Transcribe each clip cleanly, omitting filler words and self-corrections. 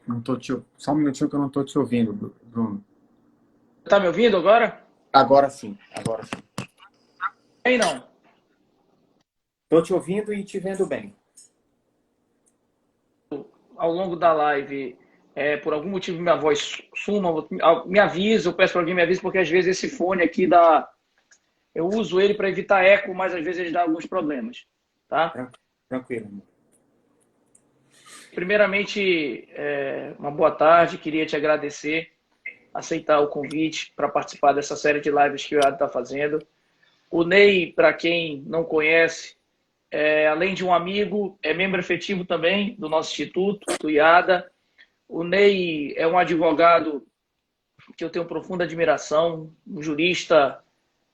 Não tô Só um minutinho que eu não estou te ouvindo, Bruno. Tá me ouvindo agora? Agora sim, agora sim. Bem, não. Estou te ouvindo e te vendo bem. Ao longo da live, por algum motivo minha voz suma, me avisa, eu peço para alguém me avise, porque às vezes esse fone aqui dá. Eu uso ele para evitar eco, mas às vezes ele dá alguns problemas. Tá? Tranquilo, amor. Primeiramente, uma boa tarde, queria te agradecer, aceitar o convite para participar dessa série de lives que o IAD está fazendo. O Ney, para quem não conhece, além de um amigo, é membro efetivo também do nosso instituto, do IADA. O Ney é um advogado que eu tenho profunda admiração, um jurista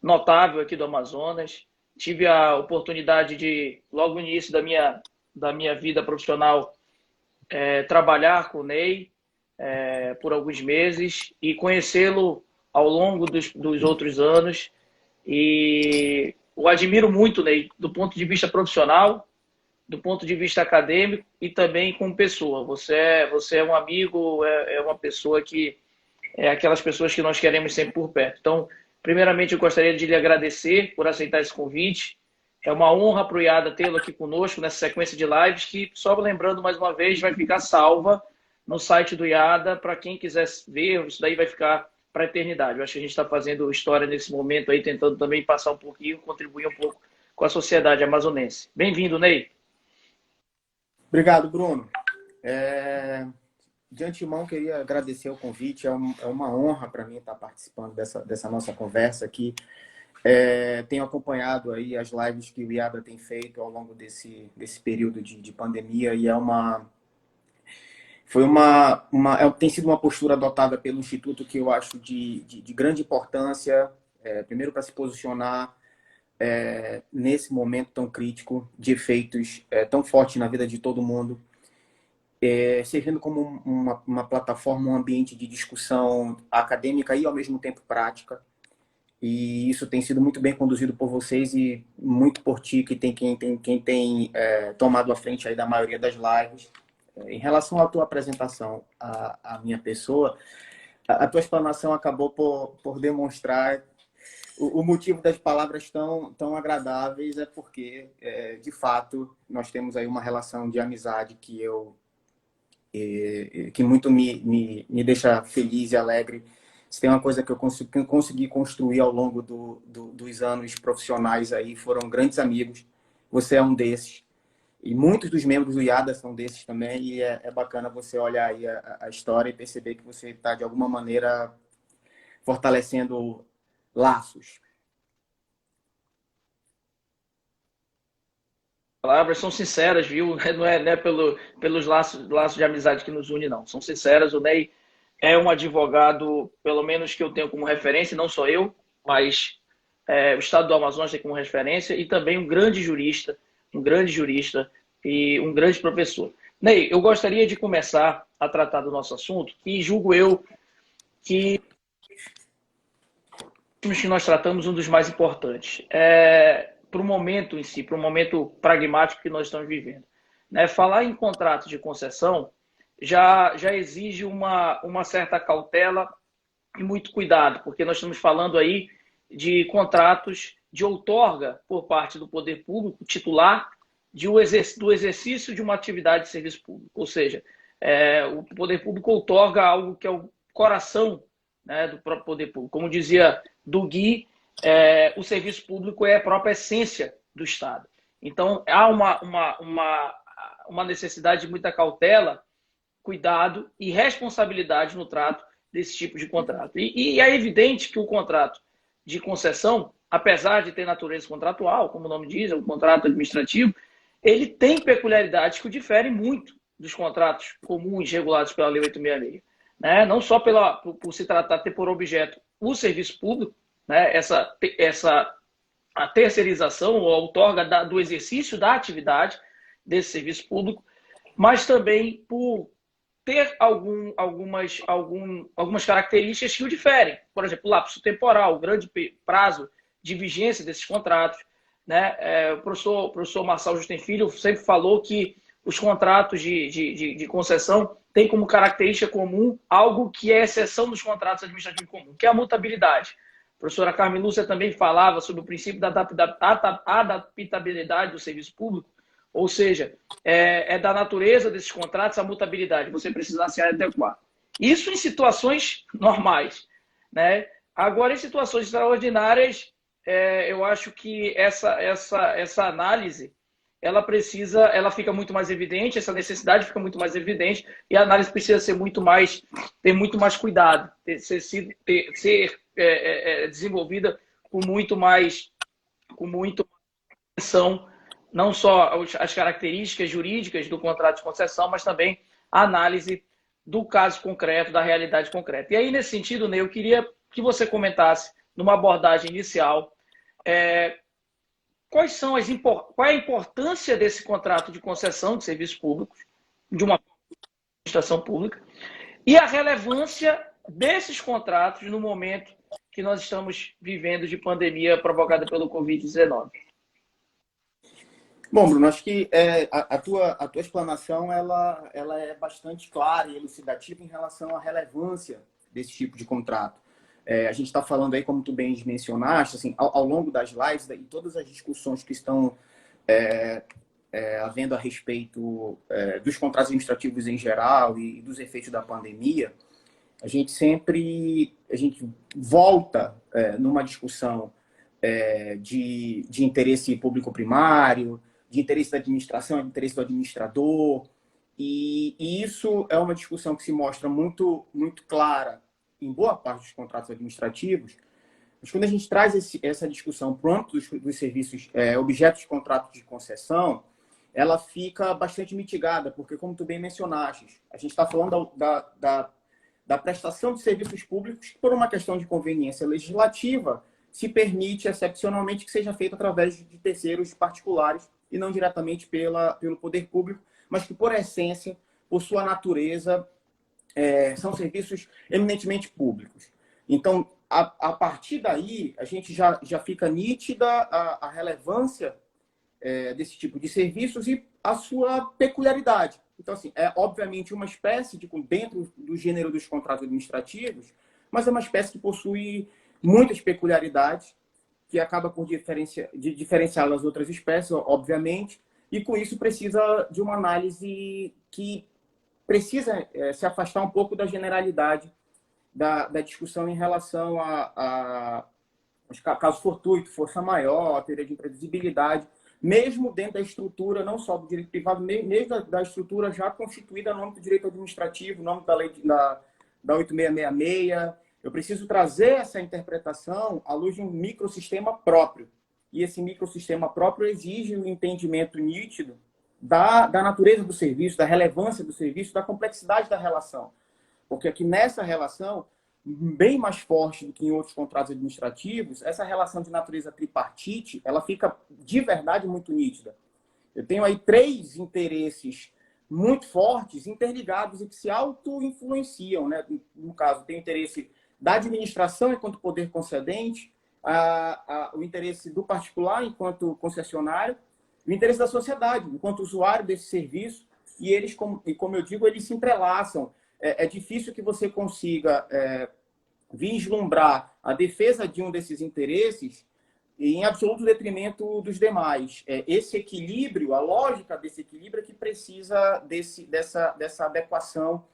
notável aqui do Amazonas. Tive a oportunidade de, logo no início da minha vida profissional, trabalhar com o Ney por alguns meses e conhecê-lo ao longo dos outros anos. E o admiro muito, Ney, do ponto de vista profissional, do ponto de vista acadêmico e também como pessoa. Você é um amigo, é uma pessoa que é aquelas pessoas que nós queremos sempre por perto. Então, primeiramente, eu gostaria de lhe agradecer por aceitar esse convite. É uma honra para o IADA tê-lo aqui conosco nessa sequência de lives que, só lembrando mais uma vez, vai ficar salva no site do IADA para quem quiser ver. Isso daí vai ficar para a eternidade. Eu acho que a gente está fazendo história nesse momento aí, tentando também passar um pouquinho, contribuir um pouco com a sociedade amazonense. Bem-vindo, Ney. Obrigado, Bruno. De antemão, queria agradecer o convite. É uma honra para mim estar participando dessa nossa conversa aqui. Tenho acompanhado aí as lives que o IADA tem feito ao longo desse período de pandemia e tem sido uma postura adotada pelo Instituto que eu acho de grande importância, primeiro para se posicionar nesse momento tão crítico, de efeitos tão fortes na vida de todo mundo, servindo como uma plataforma, um ambiente de discussão acadêmica e, ao mesmo tempo, prática. E isso tem sido muito bem conduzido por vocês e muito por ti, que tem quem tem tomado a frente aí da maioria das lives. Em relação à tua apresentação, à minha pessoa, a tua explanação acabou por demonstrar o motivo das palavras tão agradáveis, é porque, de fato, nós temos aí uma relação de amizade que muito me deixa feliz e alegre. Se tem uma coisa que eu consegui construir ao longo dos anos profissionais aí, foram grandes amigos. Você é um desses. E muitos dos membros do IADA são desses também. E é bacana você olhar aí a história e perceber que você está, de alguma maneira, fortalecendo laços. Palavras são sinceras, viu? Não é pelos laços de amizade que nos une, não. São sinceras. O Ney é um advogado, pelo menos que eu tenho como referência, não só eu, mas o Estado do Amazonas tem como referência, e também um grande jurista e um grande professor. Ney, eu gostaria de começar a tratar do nosso assunto, que julgo eu que que nós tratamos um dos mais importantes. Para o momento em si, para o momento pragmático que nós estamos vivendo. Né? Falar em contratos de concessão já exige uma certa cautela e muito cuidado, porque nós estamos falando aí de contratos de outorga por parte do poder público titular do exercício de uma atividade de serviço público. Ou seja, o poder público outorga algo que é o coração, né, do próprio poder público. Como dizia Dugui, o serviço público é a própria essência do Estado. Então, há uma necessidade de muita cautela, cuidado e responsabilidade no trato desse tipo de contrato. E é evidente que o contrato de concessão, apesar de ter natureza contratual, como o nome diz, é um contrato administrativo, ele tem peculiaridades que diferem muito dos contratos comuns regulados pela Lei 866. Né? Não só por se tratar de ter por objeto o serviço público, né? A terceirização ou a outorga do exercício da atividade desse serviço público, mas também por ter algumas características que o diferem. Por exemplo, o lapso temporal, o grande prazo de vigência desses contratos. Né? O professor Marçal Justin Filho sempre falou que os contratos de concessão têm como característica comum algo que é exceção dos contratos administrativos comuns, que é a mutabilidade. A professora Carmen Lúcia também falava sobre o princípio da adaptabilidade do serviço público, ou seja, é da natureza desses contratos a mutabilidade, você precisar se adequar. Isso em situações normais, né? Agora, em situações extraordinárias, eu acho que essa análise ela fica muito mais evidente, essa necessidade fica muito mais evidente e a análise precisa ser ter muito mais cuidado, ser desenvolvida com muito mais atenção, não só as características jurídicas do contrato de concessão, mas também a análise do caso concreto, da realidade concreta. E aí, nesse sentido, Ney, eu queria que você comentasse, numa abordagem inicial, qual é a importância desse contrato de concessão de serviços públicos, de uma administração pública, e a relevância desses contratos no momento que nós estamos vivendo de pandemia provocada pelo Covid-19. Bom, Bruno, acho que a tua explanação ela é bastante clara e elucidativa em relação à relevância desse tipo de contrato. A gente está falando aí, como tu bem mencionaste, assim, ao longo das lives e todas as discussões que estão havendo a respeito dos contratos administrativos em geral e dos efeitos da pandemia, a gente volta numa discussão de interesse público primário, de interesse da administração, de interesse do administrador, e isso é uma discussão que se mostra muito, muito clara em boa parte dos contratos administrativos, mas quando a gente traz essa discussão para o âmbito dos serviços, objetos de contrato de concessão, ela fica bastante mitigada, porque, como tu bem mencionaste, a gente está falando da prestação de serviços públicos que, por uma questão de conveniência legislativa, se permite, excepcionalmente, que seja feito através de terceiros particulares e não diretamente pelo poder público, mas que, por essência, por sua natureza, são serviços eminentemente públicos. Então, a partir daí, a gente já fica nítida a relevância desse tipo de serviços e a sua peculiaridade. Então, assim, é obviamente uma espécie dentro do gênero dos contratos administrativos, mas é uma espécie que possui muitas peculiaridades, que acaba por diferenciar das outras espécies, obviamente, e com isso precisa de uma análise que precisa se afastar um pouco da generalidade da discussão em relação a caso fortuito, força maior, a teoria de imprevisibilidade, mesmo dentro da estrutura, não só do direito privado, mesmo da estrutura já constituída no âmbito do direito administrativo, no âmbito da lei da 8666. Eu preciso trazer essa interpretação à luz de um microsistema próprio. E esse microsistema próprio exige um entendimento nítido da natureza do serviço, da relevância do serviço, da complexidade da relação. Porque aqui nessa relação, bem mais forte do que em outros contratos administrativos, essa relação de natureza tripartite, ela fica de verdade muito nítida. Eu tenho aí 3 interesses muito fortes, interligados e que se auto-influenciam, né? No caso, tem o interesse da administração enquanto poder concedente, o interesse do particular enquanto concessionário, o interesse da sociedade enquanto usuário desse serviço, e eles, como eu digo, eles se entrelaçam. É difícil que você consiga vislumbrar a defesa de um desses interesses em absoluto detrimento dos demais. Esse equilíbrio, a lógica desse equilíbrio é que precisa dessa adequação,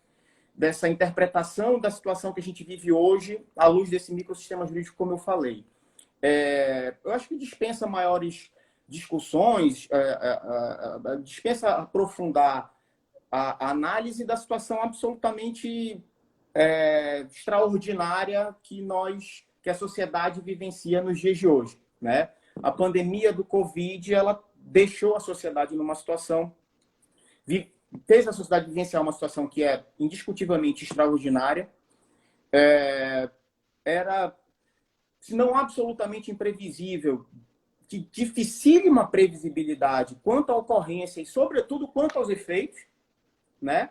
dessa interpretação da situação que a gente vive hoje à luz desse microsistema jurídico, como eu falei. Eu acho que dispensa maiores discussões, dispensa aprofundar a análise da situação absolutamente extraordinária que a sociedade vivencia nos dias de hoje, né? A pandemia do Covid, ela deixou a sociedade numa situação, fez a sociedade vivenciar uma situação que é indiscutivelmente extraordinária, era, se não absolutamente imprevisível, de dificílima previsibilidade quanto à ocorrência e, sobretudo, quanto aos efeitos, né?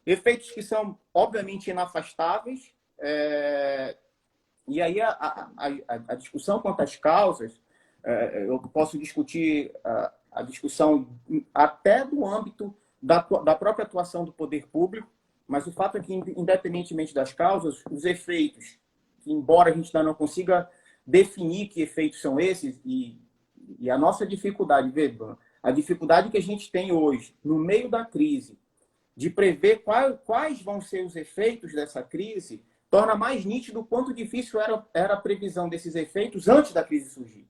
Efeitos que são, obviamente, inafastáveis. E aí a discussão quanto às causas, eu posso discutir a discussão até do âmbito da própria atuação do poder público, mas o fato é que, independentemente das causas, os efeitos, que embora a gente ainda não consiga definir que efeitos são esses, e a nossa dificuldade, Bruno, a dificuldade que a gente tem hoje, no meio da crise, de prever quais vão ser os efeitos dessa crise, torna mais nítido o quanto difícil era a previsão desses efeitos antes da crise surgir.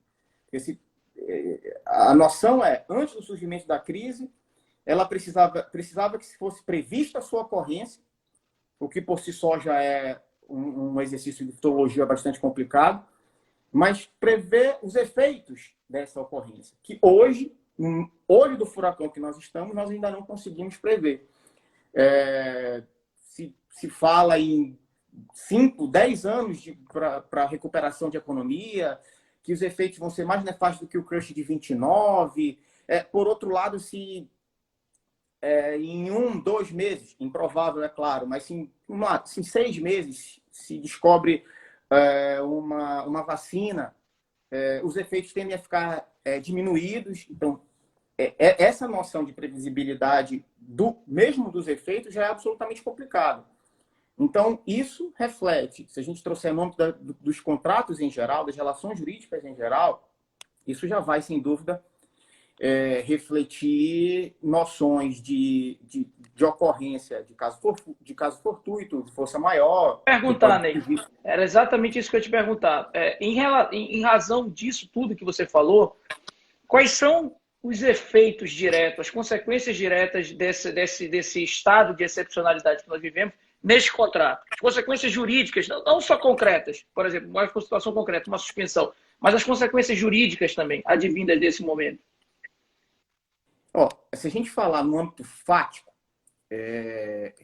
A noção é, antes do surgimento da crise, ela precisava que fosse prevista a sua ocorrência, o que por si só já é um exercício de futurologia bastante complicado, mas prever os efeitos dessa ocorrência, que hoje, no olho do furacão que nós estamos, nós ainda não conseguimos prever. Se fala em 5, 10 anos para a recuperação de economia, que os efeitos vão ser mais nefastos do que o crush de 29. Por outro lado, se em 1, 2 meses, improvável, é claro, mas em 6 meses se descobre uma vacina, os efeitos tendem a ficar diminuídos. Então, essa noção de previsibilidade mesmo dos efeitos já é absolutamente complicado. Então, isso reflete, se a gente trouxer no âmbito dos contratos em geral, das relações jurídicas em geral, isso já vai, sem dúvida, refletir noções de ocorrência de caso fortuito, de força maior. Perguntar, Ney, era exatamente isso que eu ia te perguntar. Em razão disso tudo que você falou, quais são os efeitos diretos, as consequências diretas desse estado de excepcionalidade que nós vivemos neste contrato? As consequências jurídicas, não só concretas, por exemplo, uma situação concreta, uma suspensão, mas as consequências jurídicas também, advindas desse momento. Se a gente falar no âmbito fático,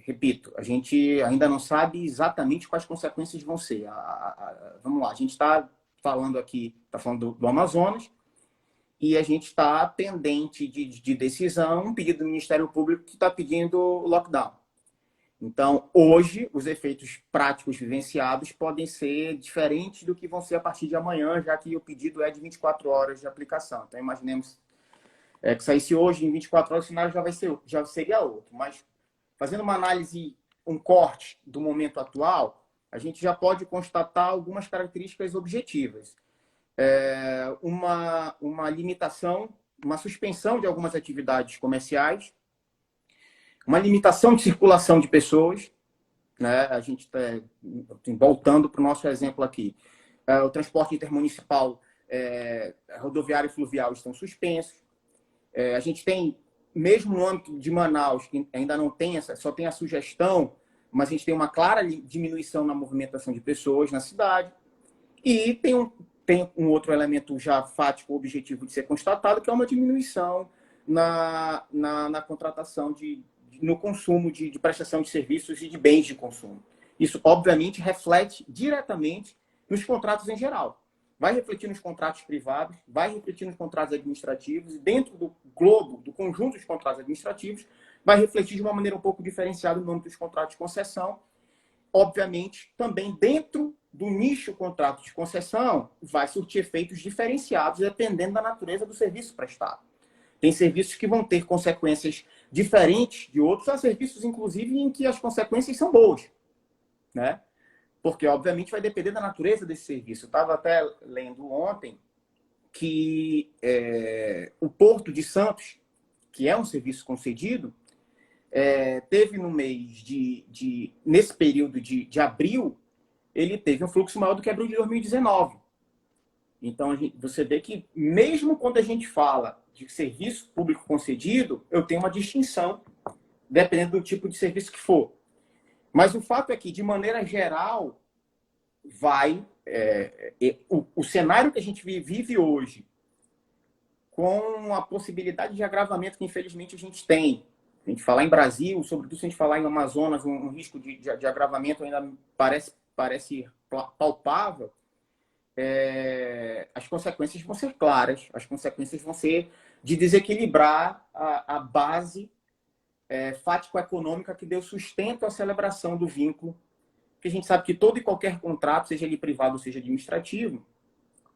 repito, a gente ainda não sabe exatamente quais consequências vão ser. Vamos lá, a gente está falando aqui, do Amazonas, e a gente está pendente de decisão, um pedido do Ministério Público que está pedindo lockdown. Então, hoje, os efeitos práticos vivenciados podem ser diferentes do que vão ser a partir de amanhã, já que o pedido é de 24 horas de aplicação. Então, imaginemos que saísse hoje, em 24 horas, o cenário já seria outro. Mas, fazendo uma análise, um corte do momento atual, a gente já pode constatar algumas características objetivas. Uma limitação, uma suspensão de algumas atividades comerciais, uma limitação de circulação de pessoas, né? A gente está voltando para o nosso exemplo aqui. O transporte intermunicipal, rodoviário e fluvial estão suspensos. A gente tem, mesmo no âmbito de Manaus, que ainda não tem só tem a sugestão, mas a gente tem uma clara diminuição na movimentação de pessoas na cidade. E tem um outro elemento já fático, objetivo de ser constatado, que é uma diminuição na contratação no consumo de prestação de serviços e de bens de consumo. Isso, obviamente, reflete diretamente nos contratos em geral. Vai refletir nos contratos privados, vai refletir nos contratos administrativos, e dentro do globo, do conjunto dos contratos administrativos, vai refletir de uma maneira um pouco diferenciada no âmbito dos contratos de concessão. Obviamente, também dentro do nicho contrato de concessão, vai surtir efeitos diferenciados dependendo da natureza do serviço prestado. Tem serviços que vão ter consequências diferentes de outros, há serviços, inclusive, em que as consequências são boas, né? Porque, obviamente, vai depender da natureza desse serviço. Eu estava até lendo ontem que o Porto de Santos, que é um serviço concedido, teve no mês nesse período de abril, ele teve um fluxo maior do que abril de 2019. Então, você vê que, mesmo quando a gente fala de serviço público concedido, eu tenho uma distinção, dependendo do tipo de serviço que for. Mas o fato é que, de maneira geral, o cenário que a gente vive hoje, com a possibilidade de agravamento que, infelizmente, a gente tem. A gente falar em Brasil, sobretudo se a gente falar em Amazonas, um risco de agravamento ainda parece palpável. As consequências vão ser claras, as consequências vão ser de desequilibrar a base fático-econômica que deu sustento à celebração do vínculo, que a gente sabe que todo e qualquer contrato, seja ele privado ou seja administrativo,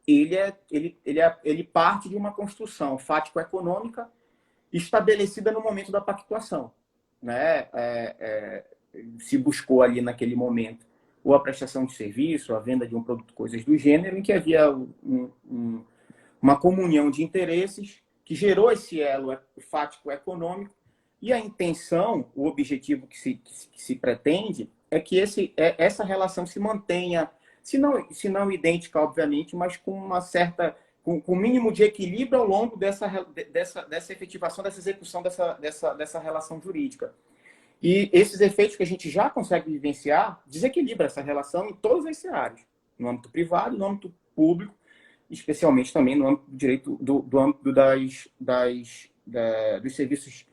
ele parte de uma construção fático-econômica estabelecida no momento da pactuação, né? Se buscou ali naquele momento ou a prestação de serviço, a venda de um produto, coisas do gênero, em que havia uma comunhão de interesses que gerou esse elo fático econômico, e a intenção, o objetivo que se pretende é que essa relação se mantenha, se não idêntica, obviamente, mas com uma certa, com o mínimo de equilíbrio ao longo dessa efetivação, dessa execução dessa relação jurídica. E esses efeitos que a gente já consegue vivenciar desequilibra essa relação em todos os cenários, no âmbito privado, no âmbito público, especialmente também no âmbito do direito, do âmbito dos serviços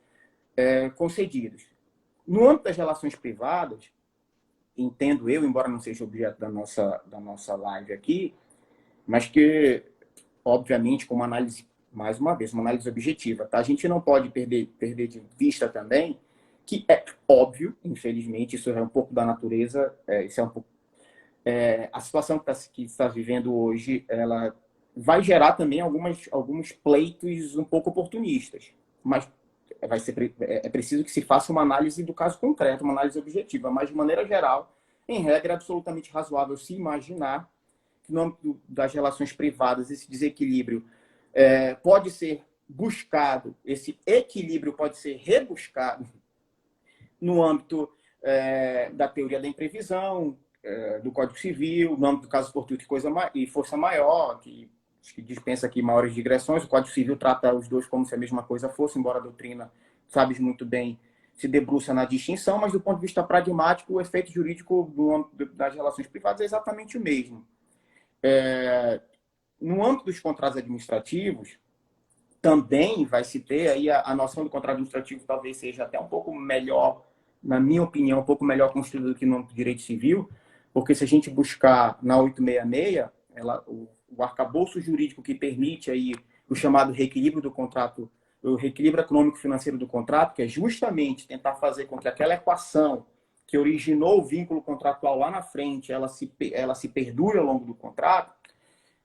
concedidos. No âmbito das relações privadas, entendo eu, embora não seja objeto da nossa live aqui, mas que, obviamente, com uma análise, mais uma vez, uma análise objetiva, tá? A gente não pode perder de vista também que é óbvio, infelizmente, isso é um pouco da natureza, isso é um pouco... a situação que está vivendo hoje, ela vai gerar também alguns pleitos um pouco oportunistas, mas é preciso que se faça uma análise do caso concreto, uma análise objetiva, mas de maneira geral, em regra, é absolutamente razoável se imaginar que no âmbito das relações privadas esse desequilíbrio pode ser buscado, esse equilíbrio pode ser rebuscado no âmbito da teoria da imprevisão, do Código Civil, no âmbito do caso fortuito e força maior, que dispensa aqui maiores digressões. O Código Civil trata os dois como se a mesma coisa fosse, embora a doutrina, sabes muito bem, se debruça na distinção, mas do ponto de vista pragmático, o efeito jurídico no âmbito das relações privadas é exatamente o mesmo. No âmbito dos contratos administrativos, também vai se ter aí a noção do contrato administrativo, talvez seja até um pouco melhor, na minha opinião, um pouco melhor construído do que no direito civil, porque se a gente buscar na 866, o arcabouço jurídico que permite aí o chamado reequilíbrio do contrato, o reequilíbrio econômico-financeiro do contrato, que é justamente tentar fazer com que aquela equação que originou o vínculo contratual lá na frente, ela se perdure ao longo do contrato,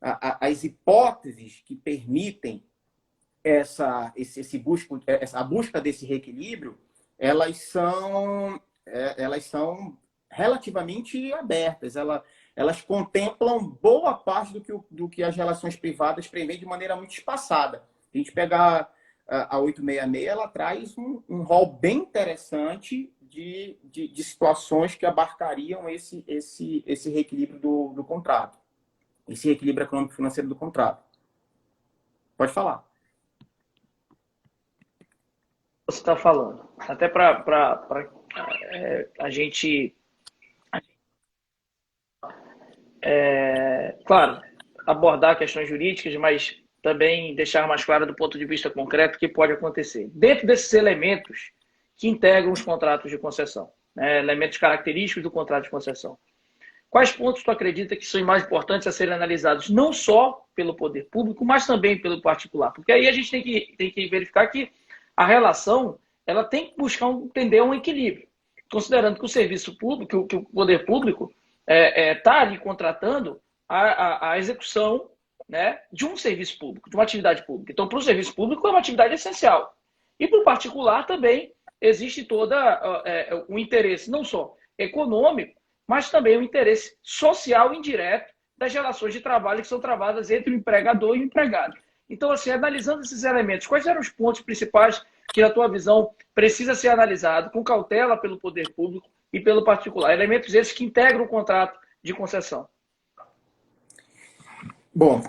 as hipóteses que permitem a busca desse reequilíbrio, elas são relativamente abertas. Elas contemplam boa parte do que as relações privadas prevêem de maneira muito espaçada. A gente pegar a 866, ela traz um rol bem interessante de situações que abarcariam esse reequilíbrio do contrato, esse reequilíbrio econômico-financeiro do contrato. Pode falar. Você está falando. Até para a gente, claro, abordar questões jurídicas, mas também deixar mais claro do ponto de vista concreto o que pode acontecer. Dentro desses elementos que integram os contratos de concessão, né, elementos característicos do contrato de concessão, quais pontos tu acredita que são mais importantes a serem analisados, não só pelo poder público, mas também pelo particular? Porque aí a gente tem que verificar que a relação ela tem que buscar entender um equilíbrio, considerando que o serviço público, que o poder público está ali contratando a execução, né, de um serviço público, de uma atividade pública. Então, para o serviço público é uma atividade essencial. E para o particular também existe todo o interesse, não só econômico, mas também o interesse social indireto das relações de trabalho que são travadas entre o empregador e o empregado. Então, assim, analisando esses elementos, quais eram os pontos principais que, na tua visão, precisa ser analisado com cautela pelo poder público e pelo particular? Elementos esses que integram o contrato de concessão. Bom,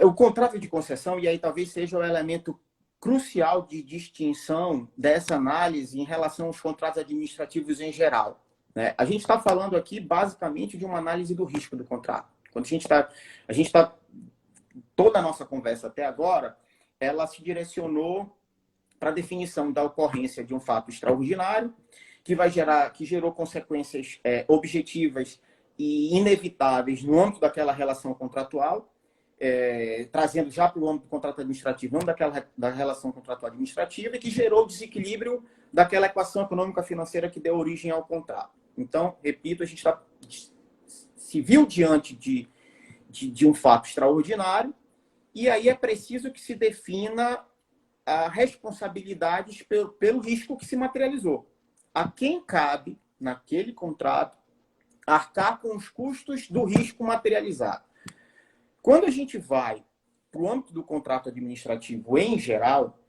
o contrato de concessão, e aí talvez seja o elemento crucial de distinção dessa análise em relação aos contratos administrativos em geral, né? A gente está falando aqui, basicamente, de uma análise do risco do contrato. Quando a gente está toda a nossa conversa até agora, ela se direcionou para a definição da ocorrência de um fato extraordinário que gerou consequências objetivas e inevitáveis no âmbito daquela relação contratual, trazendo já para o âmbito do contrato administrativo, não da relação contratual administrativa, e que gerou o desequilíbrio daquela equação econômica-financeira que deu origem ao contrato. Então, repito, a gente se viu diante de um fato extraordinário, e aí é preciso que se defina responsabilidades pelo risco que se materializou. A quem cabe, naquele contrato, arcar com os custos do risco materializado. Quando a gente vai para o âmbito do contrato administrativo em geral,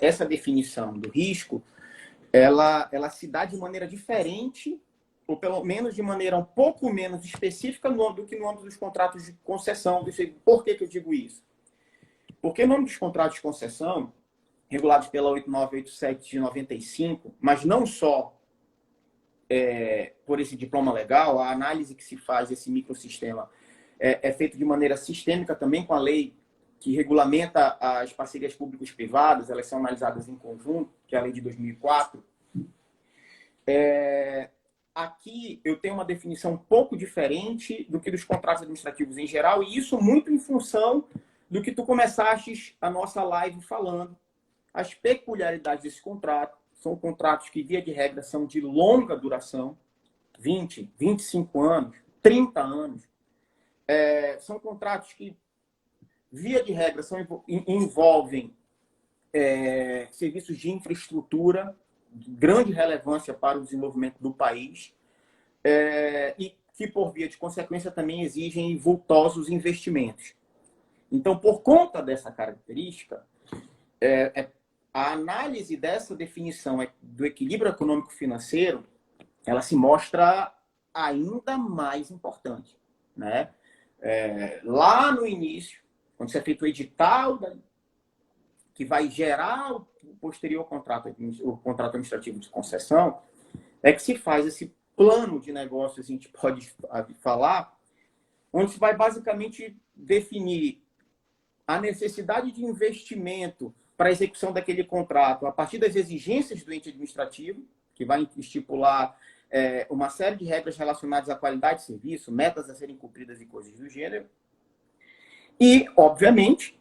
essa definição do risco, ela se dá de maneira diferente, ou pelo menos de maneira um pouco menos específica do que no âmbito dos contratos de concessão. Por que eu digo isso? Porque no âmbito dos contratos de concessão, regulados pela 8987 de 95, mas não só por esse diploma legal, a análise que se faz desse microsistema é feita de maneira sistêmica também com a lei que regulamenta as parcerias públicos-privadas, elas são analisadas em conjunto, que é a lei de 2004. Aqui eu tenho uma definição um pouco diferente do que dos contratos administrativos em geral, e isso muito em função do que tu começaste a nossa live falando. As peculiaridades desse contrato são contratos que, via de regra, são de longa duração, 20, 25 anos, 30 anos. São contratos que, via de regra, envolvem serviços de infraestrutura de grande relevância para o desenvolvimento do país e que, por via de consequência, também exigem vultosos investimentos. Então, por conta dessa característica, a análise dessa definição do equilíbrio econômico-financeiro, ela se mostra ainda mais importante, né? Lá no início, quando se é feito o edital que vai gerar o posterior contrato administrativo de concessão, é que se faz esse plano de negócios, a gente pode falar, onde se vai basicamente definir a necessidade de investimento para a execução daquele contrato a partir das exigências do ente administrativo, que vai estipular uma série de regras relacionadas à qualidade de serviço, metas a serem cumpridas e coisas do gênero. E, obviamente,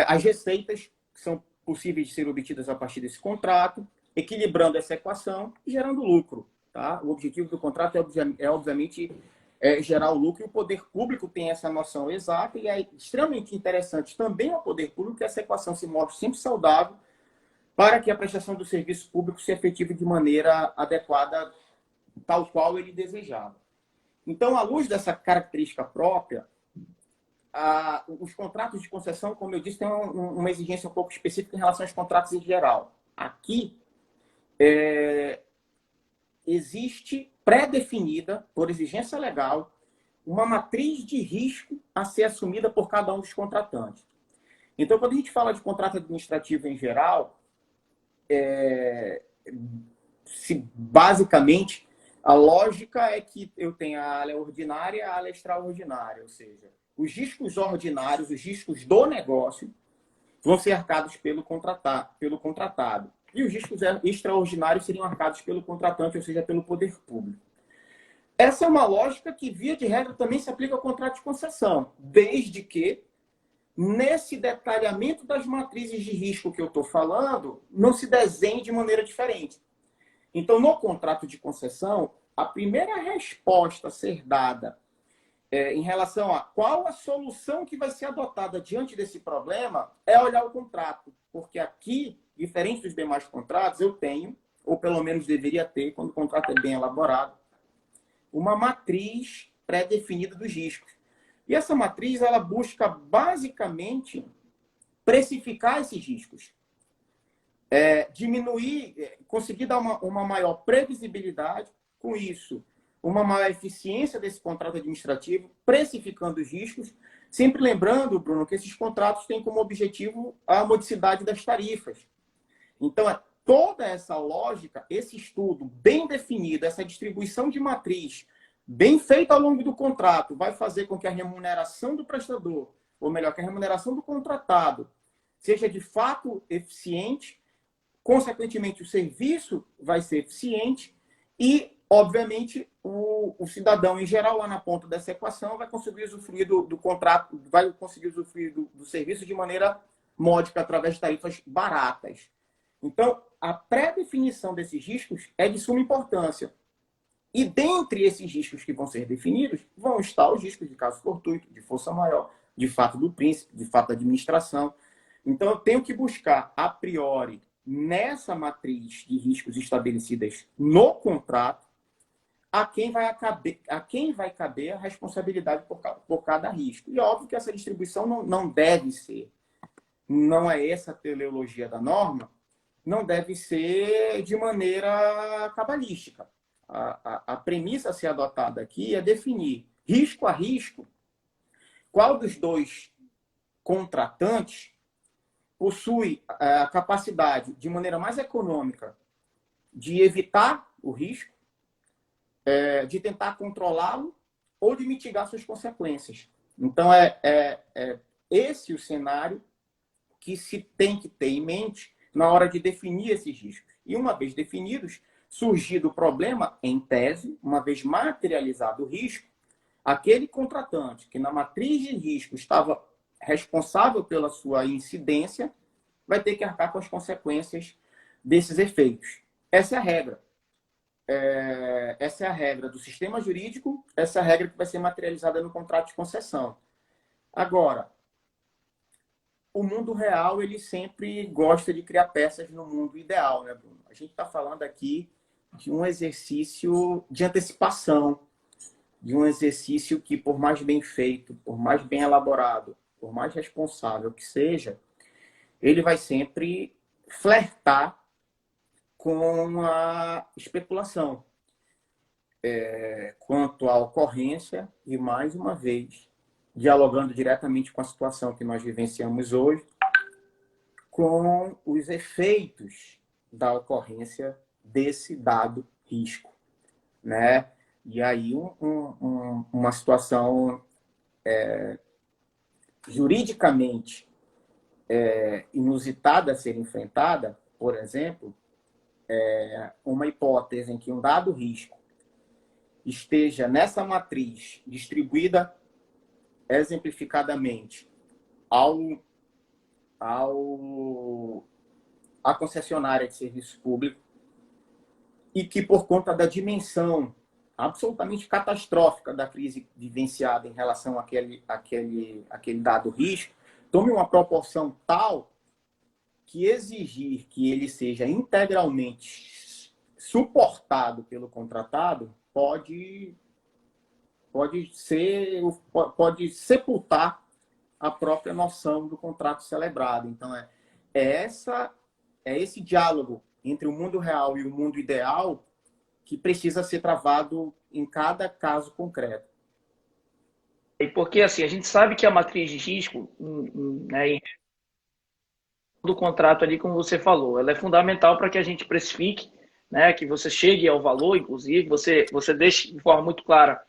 as receitas que são possíveis de ser obtidas a partir desse contrato, equilibrando essa equação e gerando lucro. Tá? O objetivo do contrato obviamente, gerar o lucro, e o poder público tem essa noção exata, e é extremamente interessante também ao poder público que essa equação se mostre sempre saudável para que a prestação do serviço público se efetive de maneira adequada, tal qual ele desejava. Então, à luz dessa característica própria, os contratos de concessão, como eu disse, têm uma exigência um pouco específica em relação aos contratos em geral. Aqui, existe pré-definida, por exigência legal, uma matriz de risco a ser assumida por cada um dos contratantes. Então, quando a gente fala de contrato administrativo em geral, basicamente, a lógica é que eu tenho a área ordinária e a área extraordinária, ou seja, os riscos ordinários, os riscos do negócio, vão ser arcados pelo contratado. E os riscos extraordinários seriam arcados pelo contratante, ou seja, pelo poder público. Essa é uma lógica que, via de regra, também se aplica ao contrato de concessão, desde que, nesse detalhamento das matrizes de risco que eu estou falando, não se desenhe de maneira diferente. Então, no contrato de concessão, a primeira resposta a ser dada em relação a qual a solução que vai ser adotada diante desse problema é olhar o contrato. Porque aqui, diferente dos demais contratos, eu tenho, ou pelo menos deveria ter, quando o contrato é bem elaborado, uma matriz pré-definida dos riscos. E essa matriz, ela busca basicamente precificar esses riscos. Diminuir, conseguir dar uma maior previsibilidade, com isso, uma maior eficiência desse contrato administrativo, precificando os riscos, sempre lembrando, Bruno, que esses contratos têm como objetivo a modicidade das tarifas. Então, toda essa lógica, esse estudo bem definido, essa distribuição de matriz bem feita ao longo do contrato, vai fazer com que a remuneração do prestador, ou melhor, que a remuneração do contratado, seja de fato eficiente, consequentemente o serviço vai ser eficiente e, obviamente, o cidadão, em geral, lá na ponta dessa equação, vai conseguir usufruir do contrato, vai conseguir usufruir do serviço de maneira módica, através de tarifas baratas. Então, a pré-definição desses riscos é de suma importância. E dentre esses riscos que vão ser definidos, vão estar os riscos de caso fortuito, de força maior, de fato do príncipe, de fato da administração. Então, eu tenho que buscar, a priori, nessa matriz de riscos estabelecidas no contrato, a quem vai caber a responsabilidade por cada risco. E é óbvio que essa distribuição não deve ser, não é essa a teleologia da norma, não deve ser de maneira cabalística. A premissa a ser adotada aqui é definir, risco a risco, qual dos dois contratantes possui a capacidade, de maneira mais econômica, de evitar o risco, de tentar controlá-lo ou de mitigar suas consequências. Então, esse o cenário que se tem que ter em mente na hora de definir esses riscos. E uma vez definidos, surgido o problema, em tese, uma vez materializado o risco, aquele contratante que na matriz de risco estava responsável pela sua incidência vai ter que arcar com as consequências desses efeitos. Essa é a regra. Essa é a regra do sistema jurídico, essa é a regra que vai ser materializada no contrato de concessão. Agora, o mundo real, ele sempre gosta de criar peças no mundo ideal, né, Bruno? A gente está falando aqui de um exercício de antecipação, de um exercício que, por mais bem feito, por mais bem elaborado, por mais responsável que seja, ele vai sempre flertar com a especulação quanto à ocorrência e, mais uma vez, dialogando diretamente com a situação que nós vivenciamos hoje, com os efeitos da ocorrência desse dado risco, né? E aí uma situação juridicamente inusitada a ser enfrentada, por exemplo, uma hipótese em que um dado risco esteja nessa matriz distribuída exemplificadamente à concessionária de serviço público e que, por conta da dimensão absolutamente catastrófica da crise vivenciada em relação àquele dado risco, tome uma proporção tal que exigir que ele seja integralmente suportado pelo contratado pode sepultar a própria noção do contrato celebrado. Então, é esse diálogo entre o mundo real e o mundo ideal que precisa ser travado em cada caso concreto. E porque, assim, a gente sabe que a matriz de risco, né, do contrato ali, como você falou, ela é fundamental para que a gente precifique, né, que você chegue ao valor, inclusive, você deixe de forma muito clara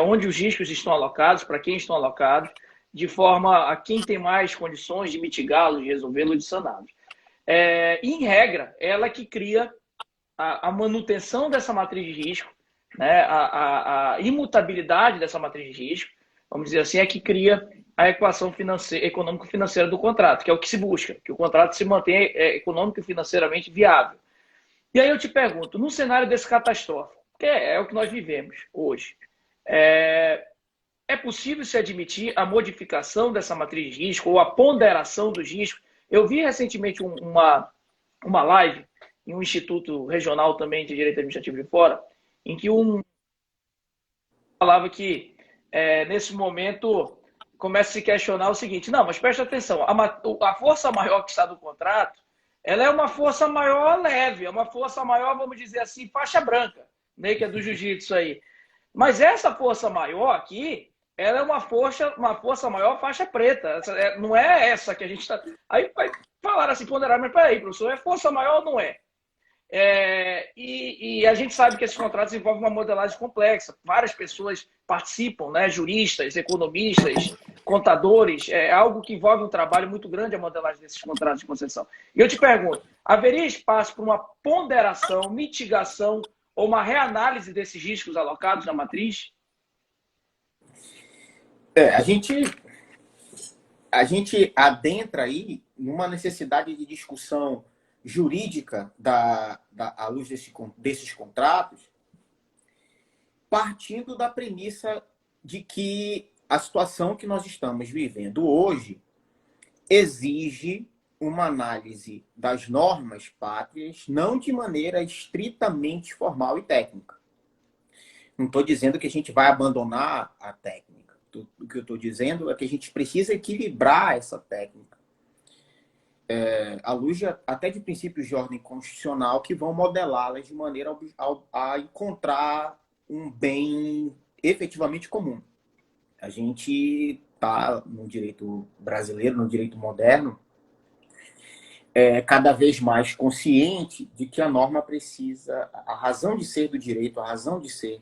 onde os riscos estão alocados, para quem estão alocados, de forma a quem tem mais condições de mitigá-los, de resolvê-los, de saná-los. Em regra, ela que cria a manutenção dessa matriz de risco, né, a imutabilidade dessa matriz de risco, vamos dizer assim, é que cria a equação econômico-financeira do contrato, que é o que se busca, que o contrato se mantenha econômico e financeiramente viável. E aí eu te pergunto, no cenário desse catastrófico, que é o que nós vivemos hoje, é possível se admitir a modificação dessa matriz de risco ou a ponderação dos riscos? Eu vi recentemente uma live em um instituto regional também de direito administrativo de fora, em que falava que nesse momento começa a se questionar o seguinte: não, mas preste atenção, a força maior que está do contrato, ela é uma força maior leve, é uma força maior, vamos dizer assim, faixa branca, né, que é do jiu-jitsu aí. Mas essa força maior aqui, ela é uma força maior faixa preta. Não é essa que a gente está. Aí vai falar assim, ponderar, mas peraí, professor, é força maior ou não é? E a gente sabe que esses contratos envolvem uma modelagem complexa. Várias pessoas participam, né? Juristas, economistas, contadores. É algo que envolve um trabalho muito grande a modelagem desses contratos de concessão. E eu te pergunto, haveria espaço para uma ponderação, mitigação ou uma reanálise desses riscos alocados na matriz? A gente adentra aí numa necessidade de discussão jurídica à luz desses contratos, partindo da premissa de que a situação que nós estamos vivendo hoje exige uma análise das normas pátrias, não de maneira estritamente formal e técnica. Não estou dizendo que a gente vai abandonar a técnica. O que eu estou dizendo é que a gente precisa equilibrar essa técnica, à luz até de princípios de ordem constitucional que vão modelá-las de maneira a encontrar um bem efetivamente comum. A gente está no direito brasileiro, no direito moderno, cada vez mais consciente de que a norma precisa, a razão de ser do direito, a razão de ser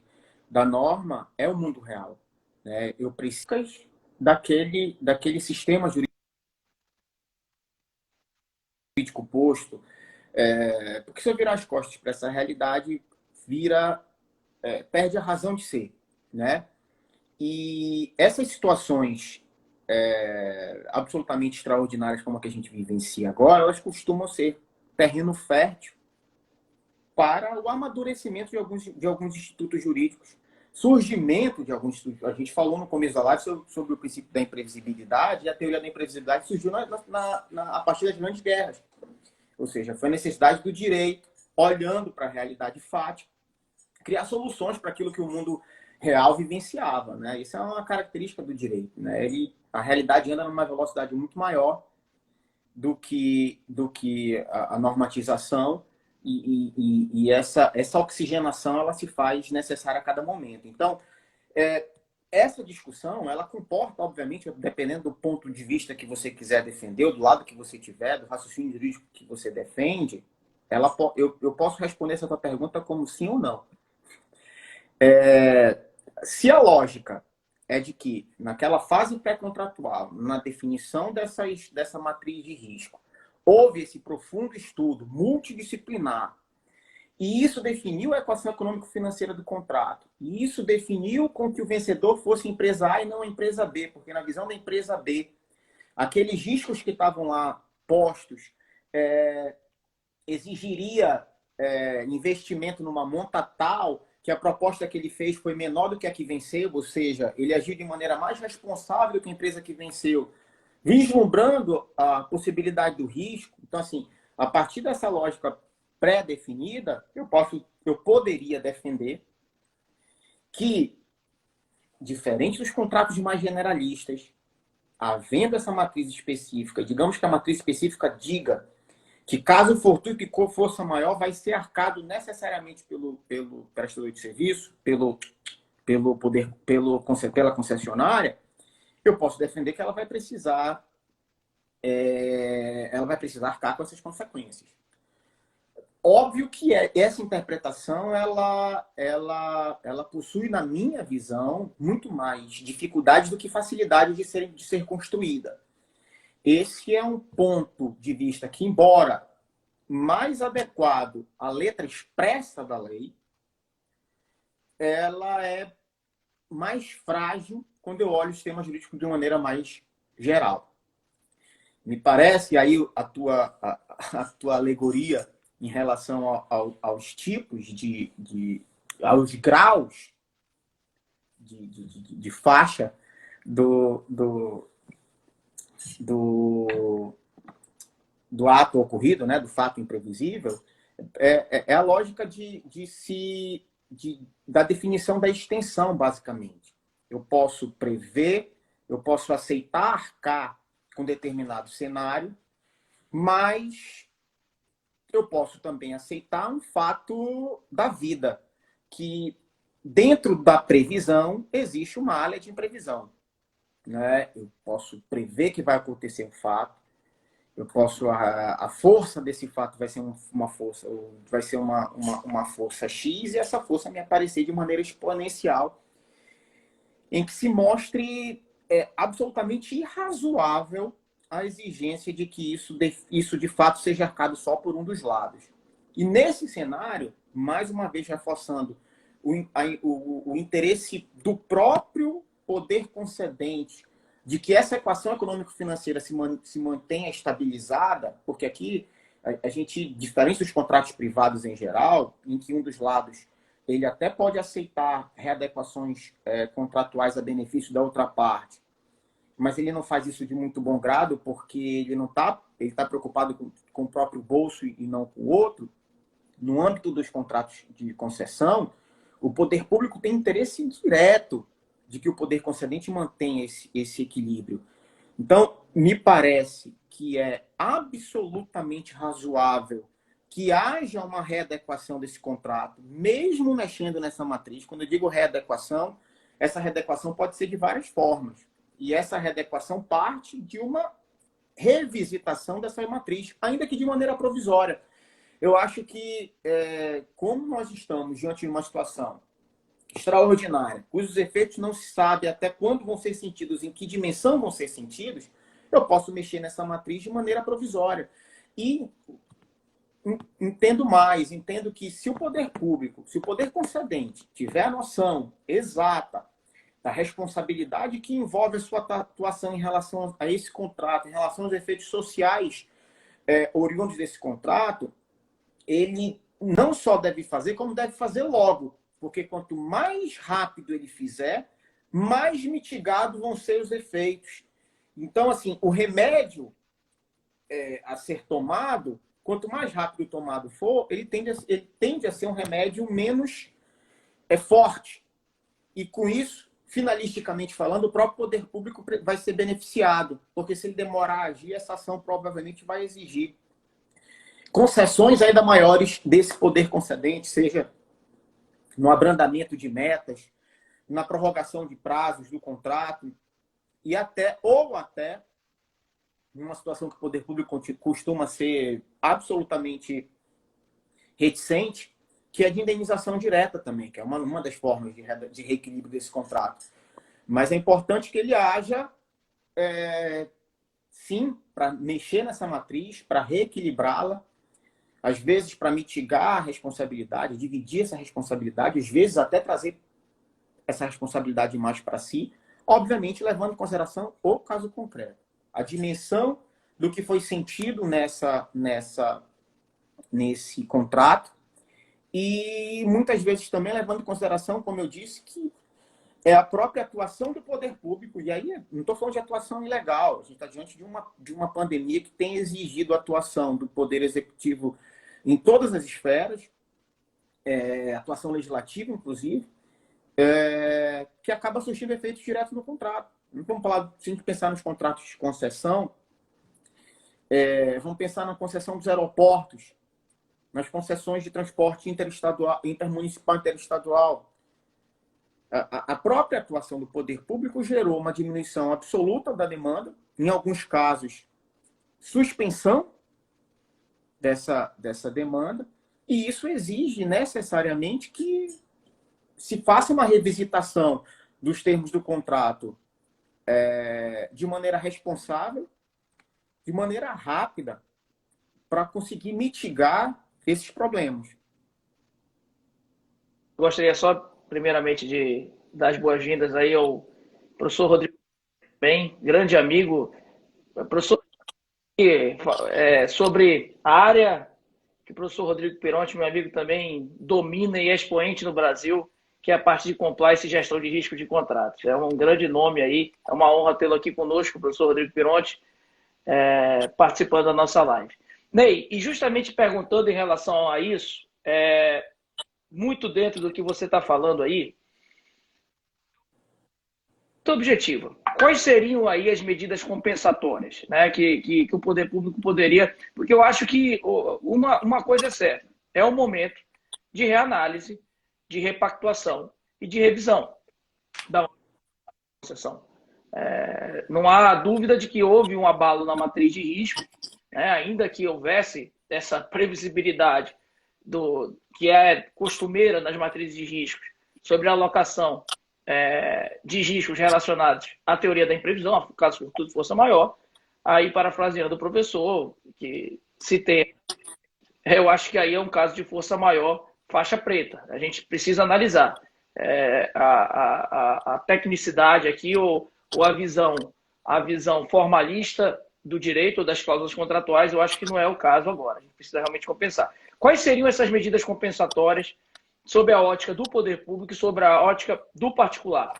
da norma é o mundo real. Né? Eu preciso daquele sistema jurídico posto, porque se eu virar as costas para essa realidade, perde a razão de ser. Né? E essas situações absolutamente extraordinárias como a que a gente vivencia agora, elas costumam ser terreno fértil para o amadurecimento de alguns institutos jurídicos, surgimento de alguns institutos. A gente falou no começo da live sobre o princípio da imprevisibilidade, e a teoria da imprevisibilidade surgiu a partir das grandes guerras. Ou seja, foi a necessidade do direito, olhando para a realidade fática, criar soluções para aquilo que o mundo real vivenciava. Né? Isso é uma característica do direito. Né? A realidade anda numa velocidade muito maior do que a normatização, e essa oxigenação ela se faz necessária a cada momento. Então, essa discussão, ela comporta, obviamente, dependendo do ponto de vista que você quiser defender, ou do lado que você tiver, do raciocínio jurídico que você defende, eu posso responder essa tua pergunta como sim ou não. Se a lógica é de que, naquela fase pré-contratual, na definição dessa matriz de risco, houve esse profundo estudo multidisciplinar, e isso definiu a equação econômico-financeira do contrato, e isso definiu com que o vencedor fosse a empresa A e não a empresa B, porque na visão da empresa B, aqueles riscos que estavam lá postos exigiria investimento numa monta tal que a proposta que ele fez foi menor do que a que venceu, ou seja, ele agiu de maneira mais responsável que a empresa que venceu, vislumbrando a possibilidade do risco. Então, assim, a partir dessa lógica pré-definida, eu poderia defender que, diferente dos contratos mais generalistas, havendo essa matriz específica, digamos que a matriz específica diga que caso fortuito e com força maior vai ser arcado necessariamente pelo prestador de serviço, pela concessionária, eu posso defender que ela vai precisar arcar com essas consequências. Óbvio que essa interpretação ela possui, na minha visão, muito mais dificuldade do que facilidade de ser construída. Esse é um ponto de vista que, embora mais adequado à letra expressa da lei, ela é mais frágil quando eu olho o sistema jurídico de maneira mais geral. Me parece, aí a tua alegoria em relação aos tipos aos graus de faixa do ato ocorrido, né, do fato imprevisível, é a lógica da definição da extensão, basicamente. Eu posso prever, eu posso aceitar arcar com determinado cenário, mas eu posso também aceitar um fato da vida, que dentro da previsão existe uma área de imprevisão. Né? Eu posso prever que vai acontecer um fato, a força desse fato vai ser uma força X, e essa força me aparecer de maneira exponencial, em que se mostre absolutamente irrazoável a exigência de que isso de fato seja arcado só por um dos lados. E nesse cenário, mais uma vez reforçando o interesse do próprio poder concedente de que essa equação econômico-financeira se mantenha estabilizada, porque aqui a gente, diferente dos contratos privados em geral, em que um dos lados ele até pode aceitar readequações contratuais a benefício da outra parte, mas ele não faz isso de muito bom grado, porque ele tá preocupado com o próprio bolso e não com o outro. No âmbito dos contratos de concessão, o poder público tem interesse direto de que o poder concedente mantenha esse equilíbrio. Então, me parece que é absolutamente razoável que haja uma readequação desse contrato, mesmo mexendo nessa matriz. Quando eu digo readequação, essa readequação pode ser de várias formas. E essa readequação parte de uma revisitação dessa matriz, ainda que de maneira provisória. Eu acho que, como nós estamos diante de uma situação extraordinária, cujos efeitos não se sabe até quando vão ser sentidos, em que dimensão vão ser sentidos, eu posso mexer nessa matriz de maneira provisória. E entendo que se o poder público, se o poder concedente tiver a noção exata da responsabilidade que envolve a sua atuação em relação a esse contrato, em relação aos efeitos sociais oriundos desse contrato, ele não só deve fazer, como deve fazer logo. Porque quanto mais rápido ele fizer, mais mitigados vão ser os efeitos. Então, assim, o remédio a ser tomado, quanto mais rápido tomado for, ele tende a ser um remédio menos forte. E com isso, finalisticamente falando, o próprio poder público vai ser beneficiado. Porque se ele demorar a agir, essa ação provavelmente vai exigir concessões ainda maiores desse poder concedente, seja no abrandamento de metas, na prorrogação de prazos do contrato, e até numa situação que o poder público costuma ser absolutamente reticente, que é de indenização direta também, que é uma das formas de reequilíbrio desse contrato. Mas é importante que ele haja, sim, para mexer nessa matriz, para reequilibrá-la, às vezes para mitigar a responsabilidade, dividir essa responsabilidade, às vezes até trazer essa responsabilidade mais para si, obviamente levando em consideração o caso concreto, a dimensão do que foi sentido nesse contrato e muitas vezes também levando em consideração, como eu disse, que é a própria atuação do poder público, e aí não estou falando de atuação ilegal, a gente está diante de uma pandemia que tem exigido a atuação do poder executivo em todas as esferas, atuação legislativa, inclusive, que acaba surtindo efeitos diretos no contrato. Não vamos falar, se a gente pensar nos contratos de concessão, vamos pensar na concessão dos aeroportos, nas concessões de transporte intermunicipal interestadual. A própria atuação do poder público gerou uma diminuição absoluta da demanda, em alguns casos, suspensão dessa demanda, e isso exige necessariamente que se faça uma revisitação dos termos do contrato de maneira responsável, de maneira rápida, para conseguir mitigar esses problemas. Gostaria só, primeiramente, de dar as boas-vindas aí ao professor Rodrigo, bem, grande amigo, professor, sobre a área que o professor Rodrigo Pironti, meu amigo, também domina e é expoente no Brasil, que é a parte de compliance e gestão de risco de contratos. É um grande nome aí, é uma honra tê-lo aqui conosco, o professor Rodrigo Pironti, participando da nossa live. Ney, e justamente perguntando em relação a isso, muito dentro do que você está falando aí, muito objetivo. Quais seriam aí as medidas compensatórias, né, que o poder público poderia... Porque eu acho que uma coisa é certa, é o momento de reanálise, de repactuação e de revisão da concessão. Não há dúvida de que houve um abalo na matriz de risco, né, ainda que houvesse essa previsibilidade que é costumeira nas matrizes de risco sobre a alocação de riscos relacionados à teoria da imprevisão, caso por tudo força maior. Aí, parafraseando o professor, que citei, eu acho que aí é um caso de força maior, faixa preta. A gente precisa analisar a tecnicidade aqui ou a visão formalista do direito ou das cláusulas contratuais. Eu acho que não é o caso agora. A gente precisa realmente compensar. Quais seriam essas medidas compensatórias sob a ótica do poder público e sobre a ótica do particular?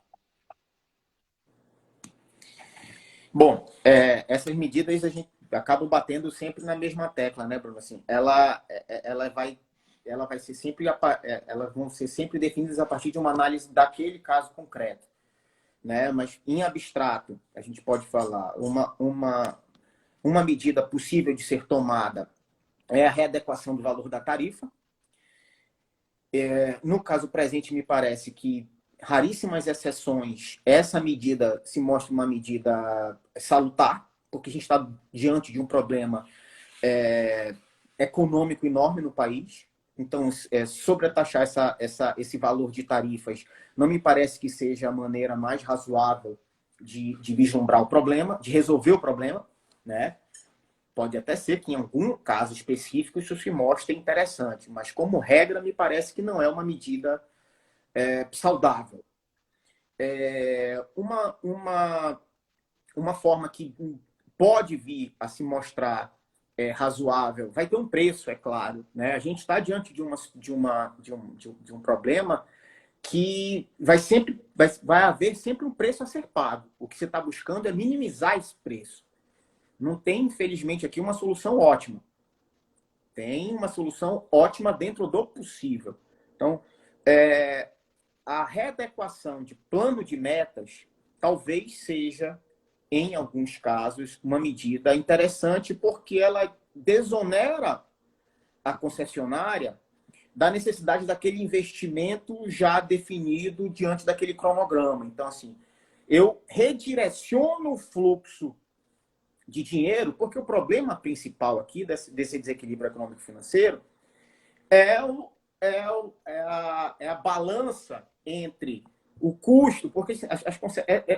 Bom, essas medidas a gente acaba batendo sempre na mesma tecla, né, Bruno? Assim, ela vai ser sempre, elas vão ser sempre definidas a partir de uma análise daquele caso concreto, né? Mas em abstrato, a gente pode falar uma medida possível de ser tomada é a readequação do valor da tarifa. No caso presente, me parece que raríssimas exceções, essa medida se mostra uma medida salutar, porque a gente está diante de um problema econômico enorme no país. Então, sobretaxar esse valor de tarifas não me parece que seja a maneira mais razoável de vislumbrar o problema, de resolver o problema, né? Pode até ser que em algum caso específico isso se mostre interessante, mas como regra me parece que não é uma medida saudável. Uma forma que pode vir a se mostrar razoável vai ter um preço, é claro, né? A gente está diante de um problema que vai haver sempre um preço a ser pago. O que você está buscando é minimizar esse preço. Não tem, infelizmente, aqui uma solução ótima. Tem uma solução ótima dentro do possível. Então, a readequação de plano de metas talvez seja, em alguns casos, uma medida interessante porque ela desonera a concessionária da necessidade daquele investimento já definido diante daquele cronograma. Então, assim, eu redireciono o fluxo de dinheiro, porque o problema principal aqui desse desequilíbrio econômico financeiro é a balança entre o custo, porque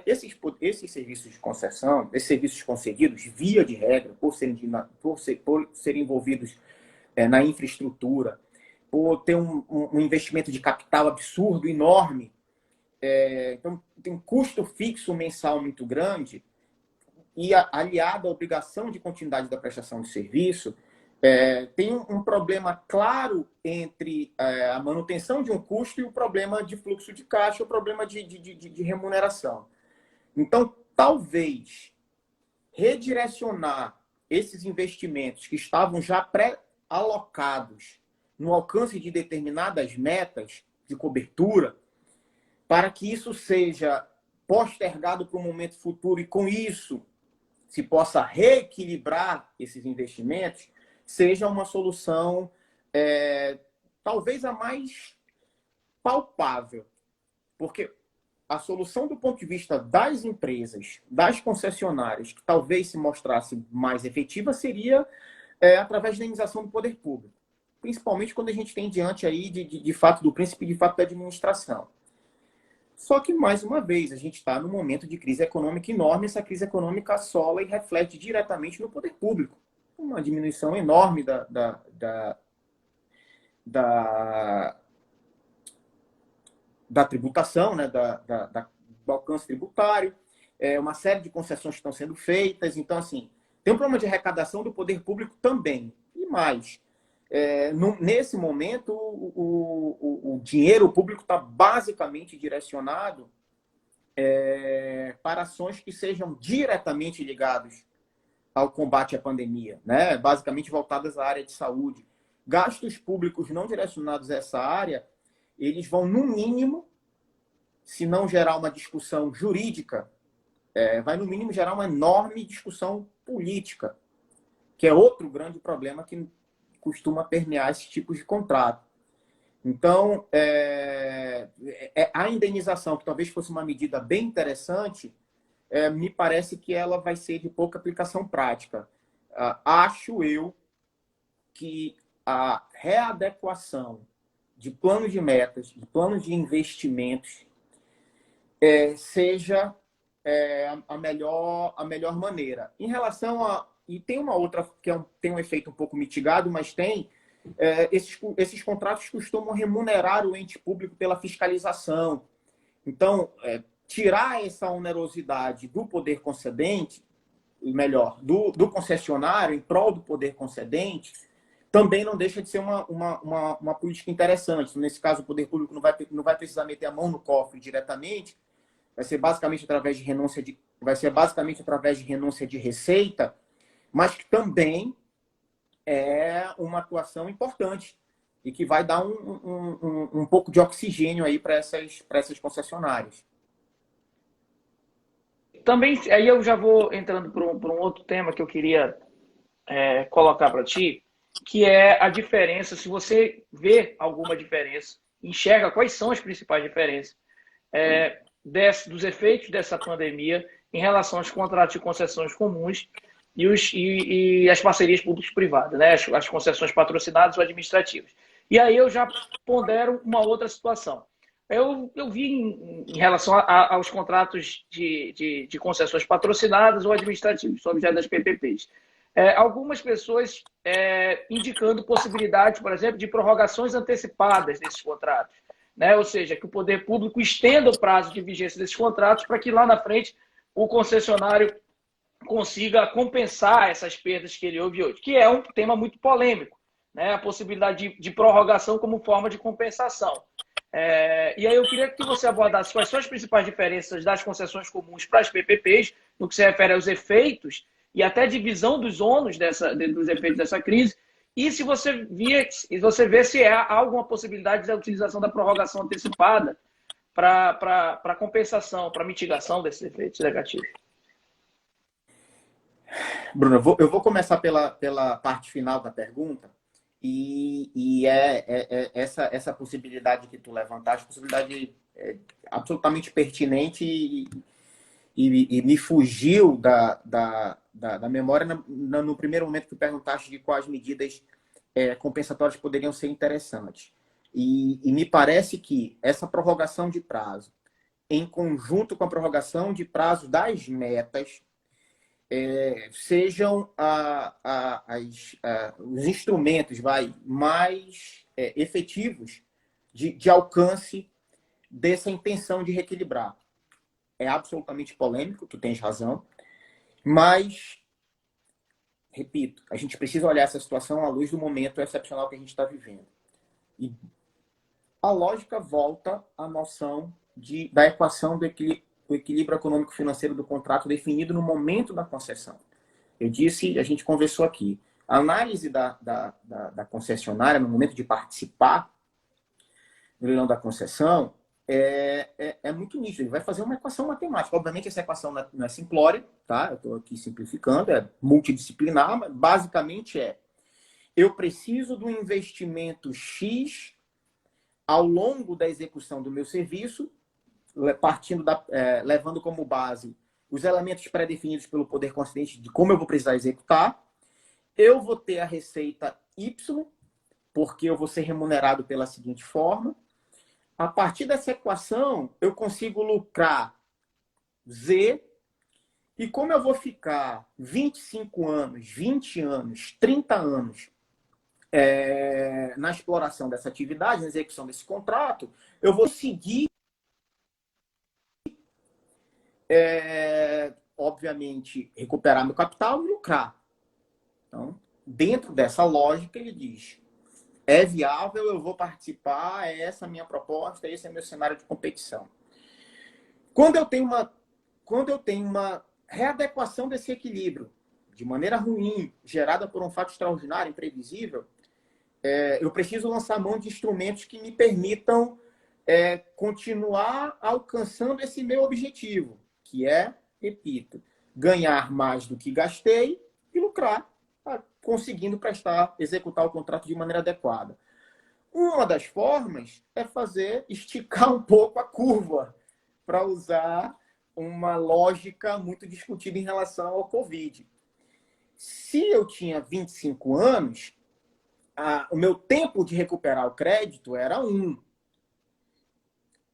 esses serviços de concessão, esses serviços concedidos, via de regra, por serem envolvidos na infraestrutura, por ter um investimento de capital absurdo, enorme, então tem um custo fixo mensal muito grande, e aliado à obrigação de continuidade da prestação de serviço, tem um problema claro entre a manutenção de um custo e o problema de fluxo de caixa, o problema de remuneração. Então, talvez redirecionar esses investimentos que estavam já pré-alocados no alcance de determinadas metas de cobertura, para que isso seja postergado para um momento futuro e, com isso, se possa reequilibrar esses investimentos, seja uma solução talvez a mais palpável. Porque a solução do ponto de vista das empresas, das concessionárias, que talvez se mostrasse mais efetiva, seria através da indenização do poder público. Principalmente quando a gente tem diante aí, de fato, do príncipe de fato da administração. Só que, mais uma vez, a gente está num momento de crise econômica enorme. Essa crise econômica assola e reflete diretamente no poder público. Uma diminuição enorme da tributação, né? Do alcance tributário, uma série de concessões que estão sendo feitas. Então, assim, tem um problema de arrecadação do poder público também. E mais, nesse momento, o dinheiro público está basicamente direcionado para ações que sejam diretamente ligadas ao combate à pandemia, né? Basicamente voltadas à área de saúde. Gastos públicos não direcionados a essa área, eles vão, no mínimo, se não gerar uma discussão jurídica, vai, no mínimo, gerar uma enorme discussão política, que é outro grande problema que costuma permear esses tipos de contrato. Então, a indenização, que talvez fosse uma medida bem interessante, me parece que ela vai ser de pouca aplicação prática. Acho eu que a readequação de planos de metas, de planos de investimentos, seja a melhor maneira. Em relação a... E tem uma outra que tem um efeito um pouco mitigado, mas tem... esses contratos costumam remunerar o ente público pela fiscalização. Então, tirar essa onerosidade do poder concedente, melhor, do concessionário em prol do poder concedente, também não deixa de ser uma política interessante. Nesse caso, o poder público não vai precisar meter a mão no cofre diretamente, vai ser basicamente através de renúncia de receita, mas que também é uma atuação importante e que vai dar um pouco de oxigênio aí para essas concessionárias. Também, aí eu já vou entrando por um outro tema que eu queria colocar para ti, que é a diferença, se você vê alguma diferença, enxerga quais são as principais diferenças dos efeitos dessa pandemia em relação aos contratos de concessões comuns e as parcerias público-privadas, né? As concessões patrocinadas ou administrativas. E aí eu já pondero uma outra situação. Eu vi em relação aos contratos de concessões patrocinadas ou administrativos, sobre já das PPPs. Algumas pessoas indicando possibilidade, por exemplo, de prorrogações antecipadas desses contratos, né? Ou seja, que o poder público estenda o prazo de vigência desses contratos para que lá na frente o concessionário consiga compensar essas perdas que ele houve hoje, que é um tema muito polêmico, né? A possibilidade de prorrogação como forma de compensação. E aí eu queria que você abordasse quais são as principais diferenças das concessões comuns para as PPPs, no que se refere aos efeitos e até divisão dos ônus dos efeitos dessa crise, e se você vê se há alguma possibilidade da utilização da prorrogação antecipada para compensação, para mitigação desses efeitos negativos. Bruno, eu vou começar pela parte final da pergunta, e essa possibilidade que tu levantaste, possibilidade absolutamente pertinente e me fugiu da memória no primeiro momento que tu perguntaste de quais medidas compensatórias poderiam ser interessantes. E me parece que essa prorrogação de prazo, em conjunto com a prorrogação de prazo das metas, sejam os instrumentos mais efetivos de alcance dessa intenção de reequilibrar. É absolutamente polêmico, tu tens razão, mas, repito, a gente precisa olhar essa situação à luz do momento excepcional que a gente está vivendo. E a lógica volta à noção da equação do equilíbrio econômico-financeiro do contrato definido no momento da concessão. Eu disse, a gente conversou aqui, a análise da concessionária no momento de participar do leilão da concessão é muito nítido. Ele vai fazer uma equação matemática. Obviamente, essa equação não é simplória, tá? Eu estou aqui simplificando, é multidisciplinar, mas basicamente eu preciso do investimento X ao longo da execução do meu serviço, levando como base os elementos pré-definidos pelo poder concedente de como eu vou precisar executar. Eu vou ter a receita Y, porque eu vou ser remunerado pela seguinte forma. A partir dessa equação, eu consigo lucrar Z, e como eu vou ficar 25 anos, 20 anos, 30 anos na exploração dessa atividade, na execução desse contrato, eu vou seguir, obviamente, recuperar meu capital e lucrar. Então, dentro dessa lógica, ele diz: é viável, eu vou participar, essa é a minha proposta, esse é meu cenário de competição. Quando eu tenho uma readequação desse equilíbrio, de maneira ruim, gerada por um fato extraordinário, imprevisível, eu preciso lançar mão de instrumentos que me permitam continuar alcançando esse meu objetivo, que é, repito, ganhar mais do que gastei e lucrar, conseguindo executar o contrato de maneira adequada. Uma das formas é esticar um pouco a curva, para usar uma lógica muito discutida em relação ao Covid. Se eu tinha 25 anos, o meu tempo de recuperar o crédito era 1.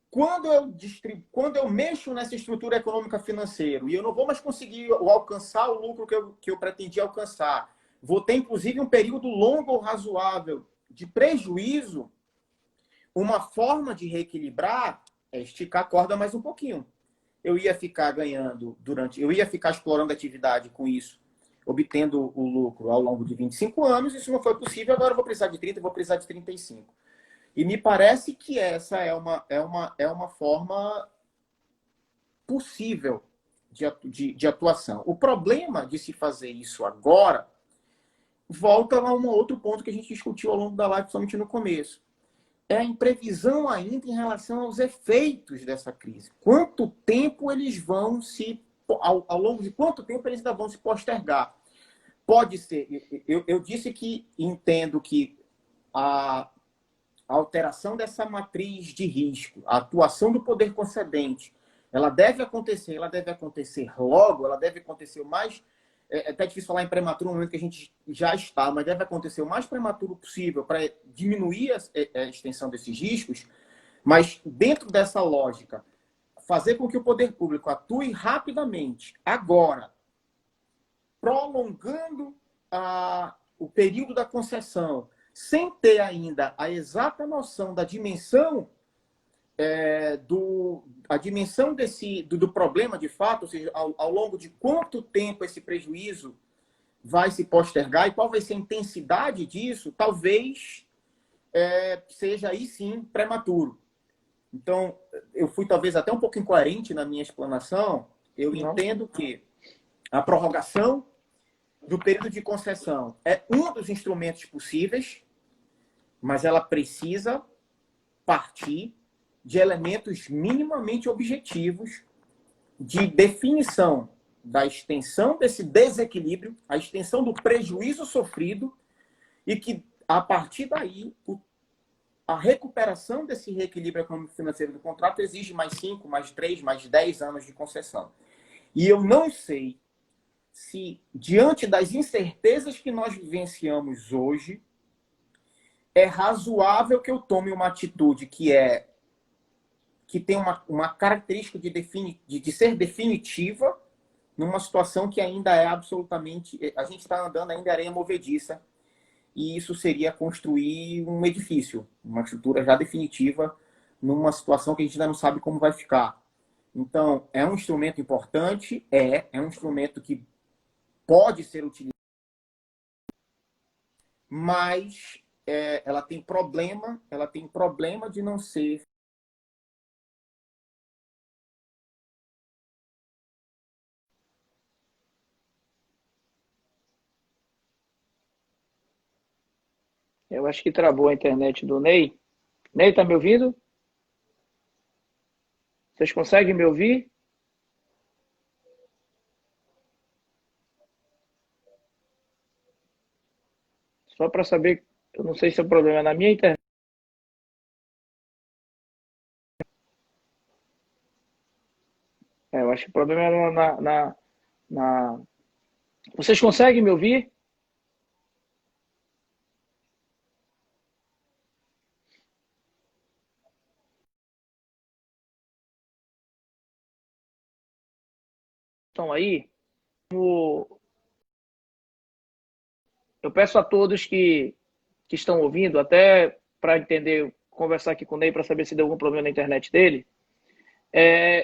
Quando eu mexo nessa estrutura econômica financeira e eu não vou mais conseguir alcançar o lucro que eu pretendia alcançar, vou ter, inclusive, um período longo ou razoável de prejuízo, uma forma de reequilibrar é esticar a corda mais um pouquinho. Eu ia ficar ganhando eu ia ficar explorando a atividade com isso obtendo o lucro ao longo de 25 anos, isso não foi possível, agora eu vou precisar de 30, vou precisar de 35. E me parece que essa é uma forma possível de atuação. O problema de se fazer isso agora volta a um outro ponto que a gente discutiu ao longo da live, somente no começo. É a imprevisão ainda em relação aos efeitos dessa crise. Quanto tempo eles vão ao longo de quanto tempo eles ainda vão se postergar? Pode ser, eu disse que entendo que a alteração dessa matriz de risco, a atuação do poder concedente, ela deve acontecer logo, ela deve acontecer o mais... É até difícil falar em prematuro no momento que a gente já está, mas deve acontecer o mais prematuro possível para diminuir a extensão desses riscos, mas dentro dessa lógica, fazer com que o poder público atue rapidamente, agora, prolongando o período da concessão, sem ter ainda a exata noção da dimensão do problema de fato, ou seja, ao longo de quanto tempo esse prejuízo vai se postergar e qual vai ser a intensidade disso, talvez seja aí sim prematuro. Então, eu fui talvez até um pouco incoerente na minha explanação. Eu entendo que a prorrogação do período de concessão é um dos instrumentos possíveis, mas ela precisa partir de elementos minimamente objetivos de definição da extensão desse desequilíbrio, a extensão do prejuízo sofrido e que, a partir daí, a recuperação desse reequilíbrio econômico-financeiro do contrato exige mais 5, mais 3, mais 10 anos de concessão. E eu não sei se, diante das incertezas que nós vivenciamos hoje, é razoável que eu tome uma atitude que tem uma característica de ser definitiva numa situação que ainda é absolutamente... A gente está andando ainda em areia movediça e isso seria construir um edifício, uma estrutura já definitiva numa situação que a gente ainda não sabe como vai ficar. Então, é um instrumento importante, é um instrumento que pode ser utilizado, mas ela tem problema de não ser... Eu acho que travou a internet do Ney. Ney, tá me ouvindo? Vocês conseguem me ouvir? Só para saber, eu não sei se o problema é na minha internet. Eu acho que o problema é na... Vocês conseguem me ouvir? Estão aí? Eu peço a todos que estão ouvindo, até para entender, conversar aqui com o Ney para saber se deu algum problema na internet dele.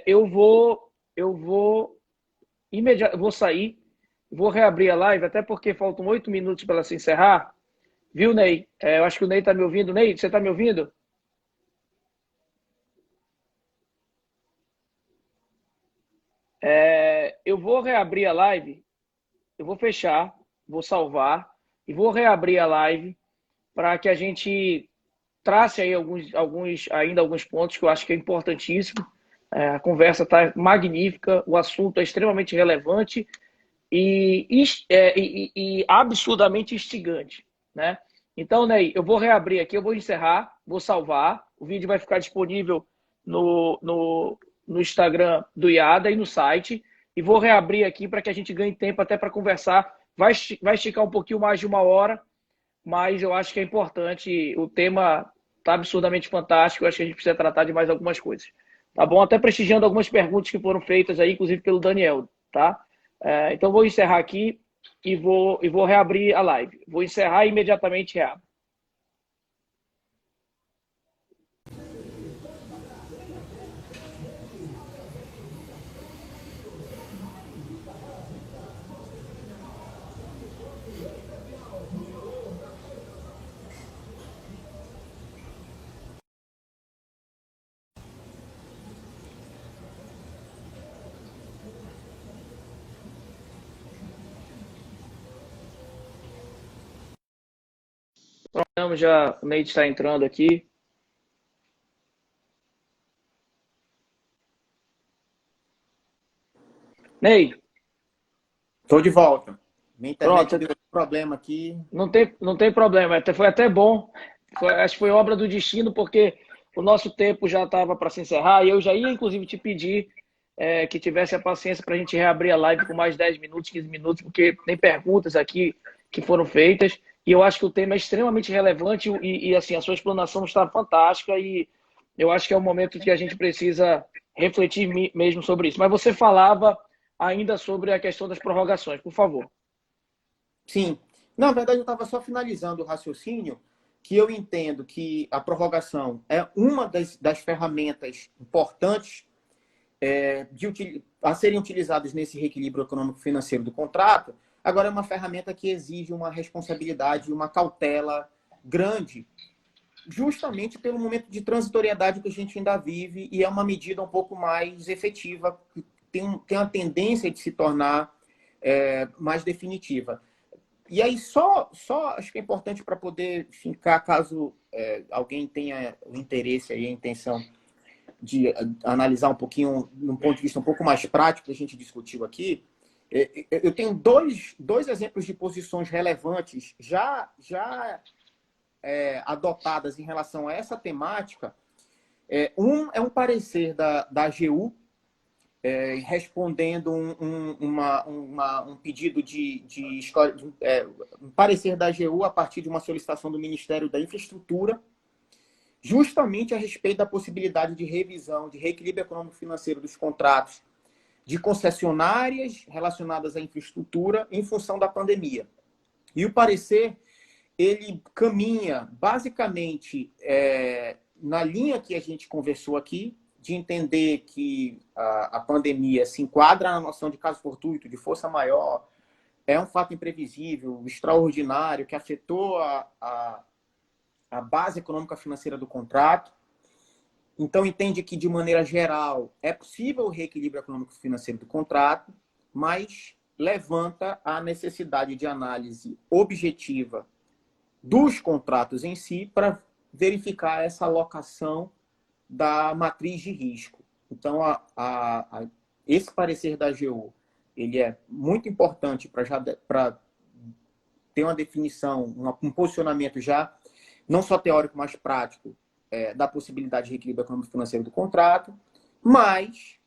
Eu vou sair, vou reabrir a live, até porque faltam 8 minutos para ela se encerrar. Viu, Ney? Eu acho que o Ney está me ouvindo. Ney, você está me ouvindo? Eu vou reabrir a live, eu vou fechar, vou salvar e vou reabrir a live para que a gente trace aí alguns pontos que eu acho que é importantíssimo. A conversa está magnífica, o assunto é extremamente relevante e absurdamente instigante, né? Então, Ney, eu vou reabrir aqui, eu vou encerrar, vou salvar, o vídeo vai ficar disponível no Instagram do IADA e no site, e vou reabrir aqui para que a gente ganhe tempo até para conversar. Vai esticar um pouquinho mais de 1 hora, mas eu acho que é importante, o tema está absurdamente fantástico, eu acho que a gente precisa tratar de mais algumas coisas. Tá bom? Até prestigiando algumas perguntas que foram feitas aí, inclusive pelo Daniel, tá? Então, vou encerrar aqui e vou reabrir a live. Vou encerrar e imediatamente reabro. Então, já o Neide está entrando aqui. Ney, Estou de volta. Minha internet pronto. deu problema aqui. Não tem problema. Foi até bom. Acho que foi obra do destino, porque o nosso tempo já estava para se encerrar e eu já ia, inclusive, te pedir que tivesse a paciência para a gente reabrir a live com mais 10 minutos, 15 minutos, porque tem perguntas aqui que foram feitas e eu acho que o tema é extremamente relevante e assim, a sua explanação está fantástica e eu acho que é o momento que a gente precisa refletir mesmo sobre isso. Mas você falava ainda sobre a questão das prorrogações, por favor. Sim. Na verdade, eu estava só finalizando o raciocínio, que eu entendo que a prorrogação é uma das ferramentas importantes a serem utilizadas nesse reequilíbrio econômico-financeiro do contrato. Agora, é uma ferramenta que exige uma responsabilidade, uma cautela grande, justamente pelo momento de transitoriedade que a gente ainda vive, e é uma medida um pouco mais efetiva, que tem a tendência de se tornar mais definitiva. E aí, só acho que é importante para poder fincar, caso alguém tenha o interesse e a intenção de analisar um pouquinho, num ponto de vista um pouco mais prático, que a gente discutiu aqui, eu tenho dois exemplos de posições relevantes já adotadas em relação a essa temática. Um é um parecer da AGU, respondendo um pedido um parecer da AGU a partir de uma solicitação do Ministério da Infraestrutura, justamente a respeito da possibilidade de revisão, de reequilíbrio econômico-financeiro dos contratos de concessionárias relacionadas à infraestrutura em função da pandemia. E o parecer, ele caminha basicamente na linha que a gente conversou aqui, de entender que a pandemia se enquadra na noção de caso fortuito, de força maior, é um fato imprevisível, extraordinário, que afetou a base econômica financeira do contrato. Então, entende que, de maneira geral, é possível o reequilíbrio econômico financeiro do contrato, mas levanta a necessidade de análise objetiva dos contratos em si para verificar essa alocação da matriz de risco. Então, esse parecer da AGU, ele é muito importante para ter uma definição, um posicionamento já, não só teórico, mas prático, da possibilidade de reequilíbrio econômico financeiro do contrato, mas,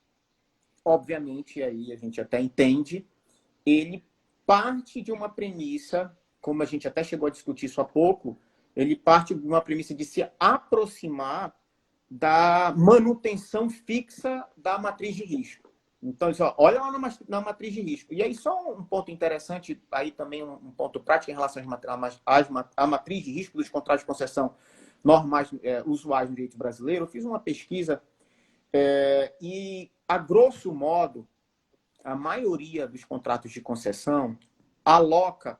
obviamente, aí a gente até entende, ele parte de uma premissa, como a gente até chegou a discutir isso há pouco, ele parte de uma premissa de se aproximar da manutenção fixa da matriz de risco. Então, olha lá na matriz de risco. E aí, só um ponto interessante, aí também um ponto prático em relação à matriz de risco dos contratos de concessão normais, usuais no direito brasileiro. Eu fiz uma pesquisa e, a grosso modo, a maioria dos contratos de concessão aloca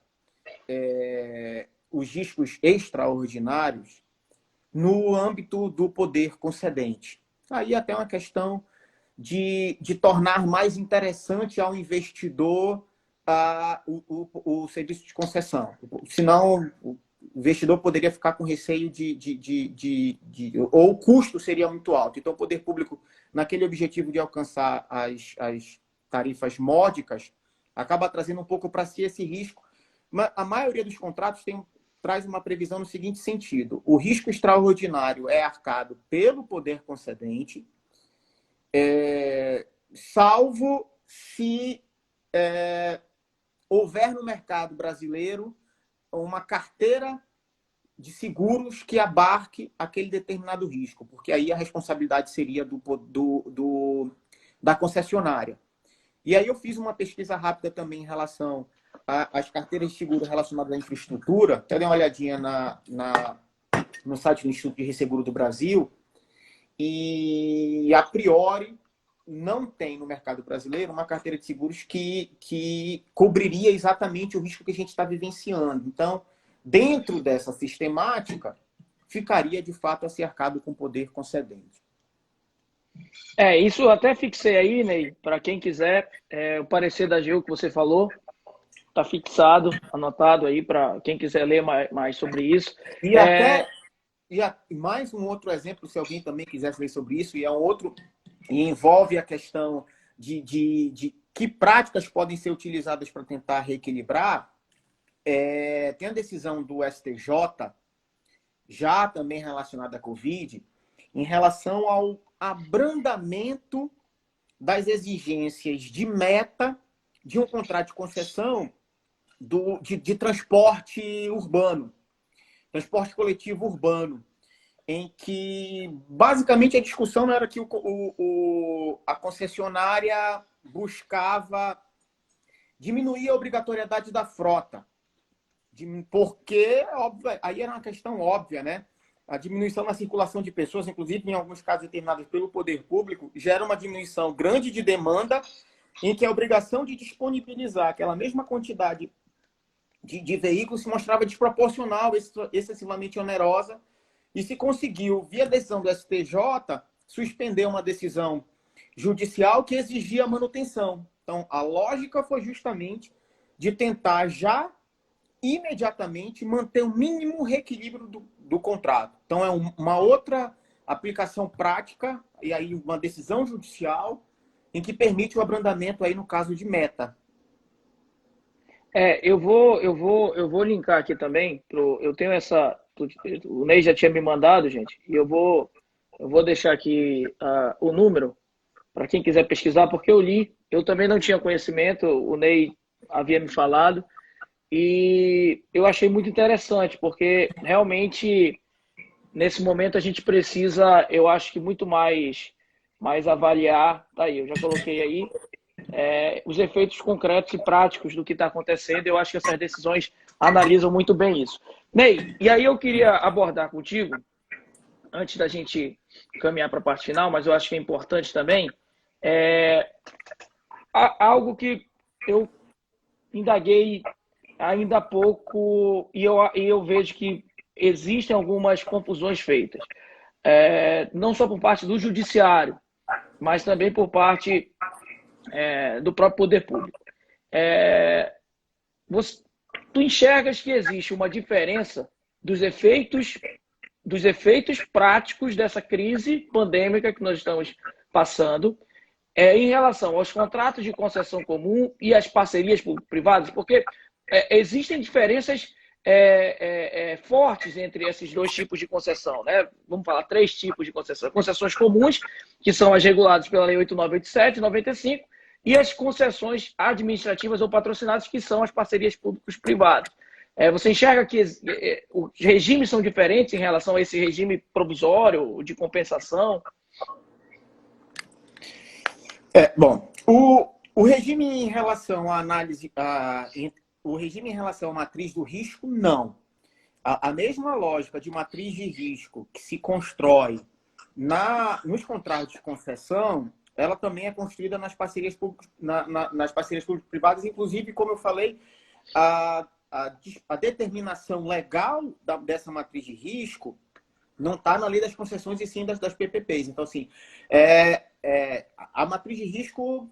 os riscos extraordinários no âmbito do poder concedente. Aí até uma questão de tornar mais interessante ao investidor o serviço de concessão. Senão, o investidor poderia ficar com receio ou o custo seria muito alto. Então, o poder público, naquele objetivo de alcançar as tarifas módicas, acaba trazendo um pouco para si esse risco. Mas a maioria dos contratos traz uma previsão no seguinte sentido: o risco extraordinário é arcado pelo poder concedente, salvo se houver no mercado brasileiro uma carteira de seguros que abarque aquele determinado risco, porque aí a responsabilidade seria da concessionária. E aí eu fiz uma pesquisa rápida também em relação às carteiras de seguro relacionadas à infraestrutura. Até dei uma olhadinha no site do Instituto de Resseguro do Brasil, e a priori não tem no mercado brasileiro uma carteira de seguros que cobriria exatamente o risco que a gente está vivenciando. Então, dentro dessa sistemática, ficaria de fato acercado com o poder concedente. Isso eu até fixei aí, Ney, para quem quiser, o parecer da AGU que você falou, tá fixado, anotado aí para quem quiser ler mais sobre isso. E até mais um outro exemplo, se alguém também quisesse ler sobre isso, e é um outro, e envolve a questão de que práticas podem ser utilizadas para tentar reequilibrar. Tem a decisão do STJ, já também relacionada à Covid, em relação ao abrandamento das exigências de meta de um contrato de concessão de transporte urbano, transporte coletivo urbano, em que basicamente a discussão era que a concessionária buscava diminuir a obrigatoriedade da frota, porque aí era uma questão óbvia, né? A diminuição na circulação de pessoas, inclusive em alguns casos determinados pelo poder público, gera uma diminuição grande de demanda, em que a obrigação de disponibilizar aquela mesma quantidade de veículos se mostrava desproporcional, excessivamente onerosa, e se conseguiu, via decisão do STJ, suspender uma decisão judicial que exigia manutenção. Então, a lógica foi justamente de tentar já imediatamente manter o mínimo reequilíbrio do contrato. Então, é uma outra aplicação prática, e aí uma decisão judicial, em que permite o abrandamento aí no caso de meta. Eu vou linkar aqui também. Eu tenho essa. O Ney já tinha me mandado, gente, e eu vou deixar aqui o número para quem quiser pesquisar, porque eu li, eu também não tinha conhecimento, o Ney havia me falado, e eu achei muito interessante, porque realmente nesse momento a gente precisa, eu acho que muito mais avaliar, tá aí, eu já coloquei aí, os efeitos concretos e práticos do que está acontecendo. Eu acho que essas decisões analisam muito bem isso. Ney, e aí eu queria abordar contigo, antes da gente caminhar para a parte final, mas eu acho que é importante também, algo que eu indaguei ainda há pouco e eu vejo que existem algumas confusões feitas. Não só por parte do judiciário, mas também por parte do próprio poder público. Tu enxergas que existe uma diferença dos efeitos práticos dessa crise pandêmica que nós estamos passando em relação aos contratos de concessão comum e às parcerias público-privadas? Porque existem diferenças fortes entre esses dois tipos de concessão, né? Vamos falar 3 tipos de concessão. Concessões comuns, que são as reguladas pela Lei 8987 e 95, e as concessões administrativas ou patrocinadas, que são as parcerias públicos-privadas. Você enxerga que os regimes são diferentes em relação a esse regime provisório de compensação? Bom, o regime em relação à análise, o regime em relação à matriz do risco, não. A mesma lógica de matriz de risco que se constrói nos contratos de concessão, ela também é construída nas parcerias público-privadas, inclusive, como eu falei, a determinação legal dessa matriz de risco não está na lei das concessões e sim das PPPs. Então, assim, a matriz de risco,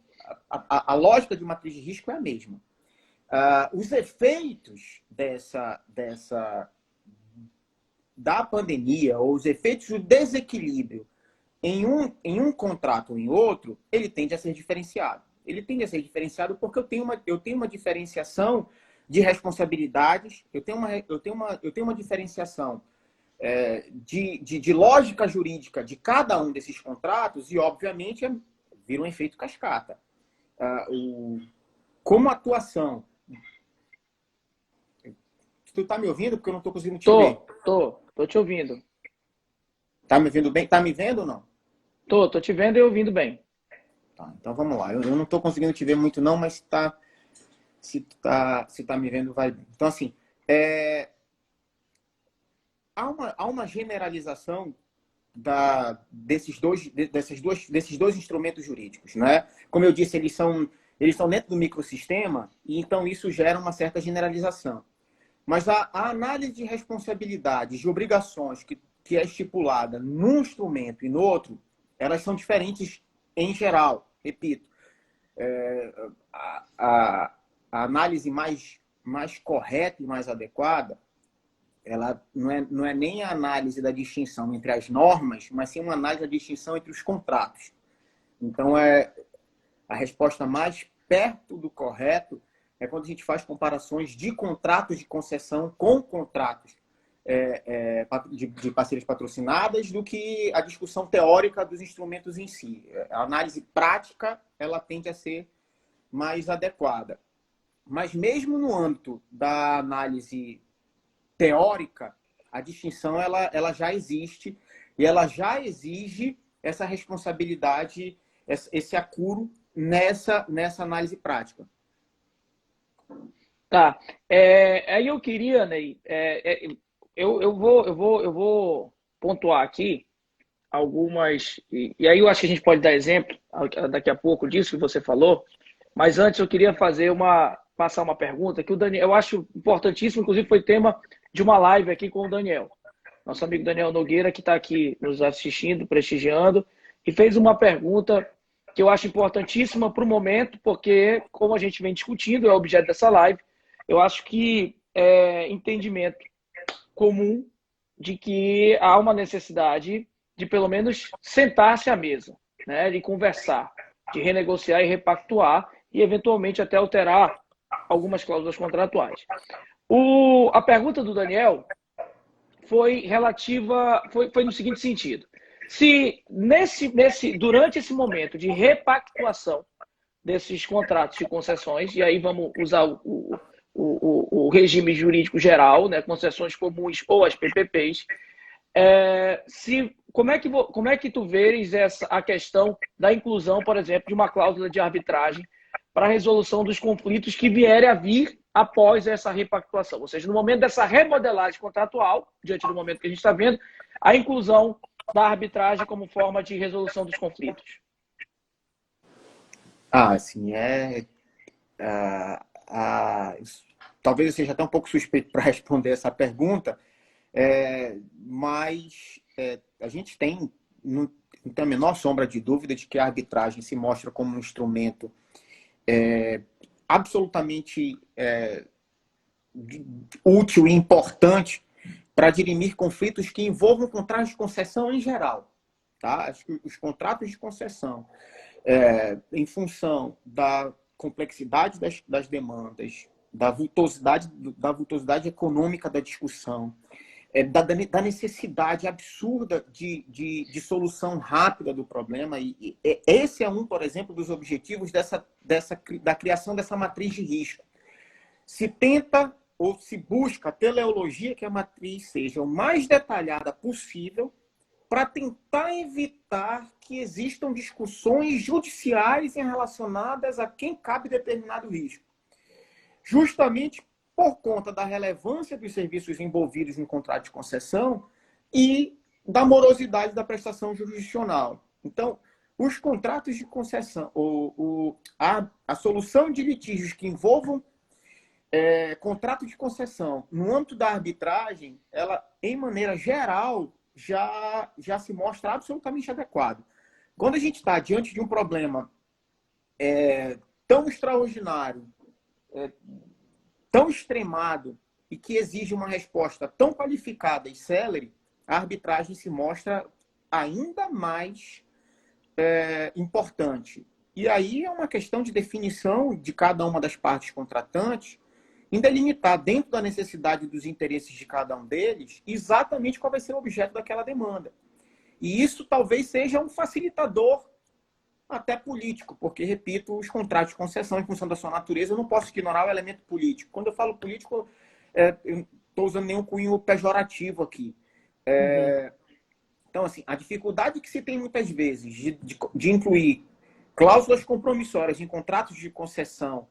a lógica de matriz de risco é a mesma. Os efeitos da pandemia, ou os efeitos do desequilíbrio em um contrato ou em outro, ele tende a ser diferenciado. Ele tende a ser diferenciado porque eu tenho uma diferenciação de responsabilidades, eu tenho uma diferenciação de lógica jurídica de cada um desses contratos e, obviamente, vira um efeito cascata. Como atuação... Tu tá me ouvindo? Porque eu não estou conseguindo te ver. Tô te ouvindo. Tá me ouvindo bem? Tá me vendo ou não? Tô te vendo e ouvindo bem. Tá, então vamos lá. Eu não estou conseguindo te ver muito não, mas se tá me vendo, vai bem. Então, assim, há uma generalização desses dois instrumentos jurídicos, né? Como eu disse, eles estão dentro do microsistema e então isso gera uma certa generalização. Mas a análise de responsabilidades, de obrigações que é estipulada num instrumento e no outro, elas são diferentes em geral. Repito, a análise mais correta e mais adequada, ela não é nem a análise da distinção entre as normas, mas sim uma análise da distinção entre os contratos. Então, a resposta mais perto do correto é quando a gente faz comparações de contratos de concessão com contratos de parcerias patrocinadas do que a discussão teórica dos instrumentos em si. A análise prática, ela tende a ser mais adequada. Mas mesmo no âmbito da análise teórica, a distinção ela já existe e ela já exige essa responsabilidade, esse acuro nessa análise prática. Tá. Aí eu queria, Ney, eu vou pontuar aqui algumas. E aí eu acho que a gente pode dar exemplo daqui a pouco disso que você falou. Mas antes eu queria passar uma pergunta que o Daniel, eu acho importantíssimo, inclusive foi tema de uma live aqui com o Daniel, nosso amigo Daniel Nogueira, que está aqui nos assistindo, prestigiando, e fez uma pergunta que eu acho importantíssima para o momento, porque, como a gente vem discutindo, é o objeto dessa live, eu acho que é entendimento comum de que há uma necessidade de, pelo menos, sentar-se à mesa, né, de conversar, de renegociar e repactuar, e eventualmente até alterar algumas cláusulas contratuais. A pergunta do Daniel foi relativa, foi no seguinte sentido: se durante esse momento de repactuação desses contratos de concessões, e aí vamos usar o regime jurídico geral, né, concessões comuns ou as PPPs, como é que tu vês a questão da inclusão, por exemplo, de uma cláusula de arbitragem para a resolução dos conflitos que vierem a vir após essa repactuação? Ou seja, no momento dessa remodelagem contratual, diante do momento que a gente está vendo, a inclusão da arbitragem como forma de resolução dos conflitos. Assim, talvez eu seja até um pouco suspeito para responder essa pergunta, mas a gente não tem a menor sombra de dúvida de que a arbitragem se mostra como um instrumento absolutamente útil e importante para dirimir conflitos que envolvam contratos de concessão em geral. Tá? Acho que os contratos de concessão, em função da complexidade das demandas, da vultosidade econômica da discussão, da necessidade absurda de solução rápida do problema. E esse é por exemplo, dos objetivos da criação dessa matriz de risco. Se tenta ou se busca a teleologia que a matriz seja o mais detalhada possível para tentar evitar que existam discussões judiciais relacionadas a quem cabe determinado risco. Justamente por conta da relevância dos serviços envolvidos em contrato de concessão e da morosidade da prestação jurisdicional. Então, os contratos de concessão, a solução de litígios que envolvam contrato de concessão no âmbito da arbitragem, ela, em maneira geral, já se mostra absolutamente adequado. Quando a gente está diante de um problema tão extraordinário, tão extremado e que exige uma resposta tão qualificada e célere, a arbitragem se mostra ainda mais importante. E aí é uma questão de definição de cada uma das partes contratantes, em delimitar dentro da necessidade dos interesses de cada um deles exatamente qual vai ser o objeto daquela demanda. E isso talvez seja um facilitador até político, porque, repito, os contratos de concessão, em função da sua natureza, eu não posso ignorar o elemento político. Quando eu falo político, eu não estou usando nenhum cunho pejorativo aqui. Então, assim, a dificuldade que se tem muitas vezes de incluir cláusulas compromissórias em contratos de concessão,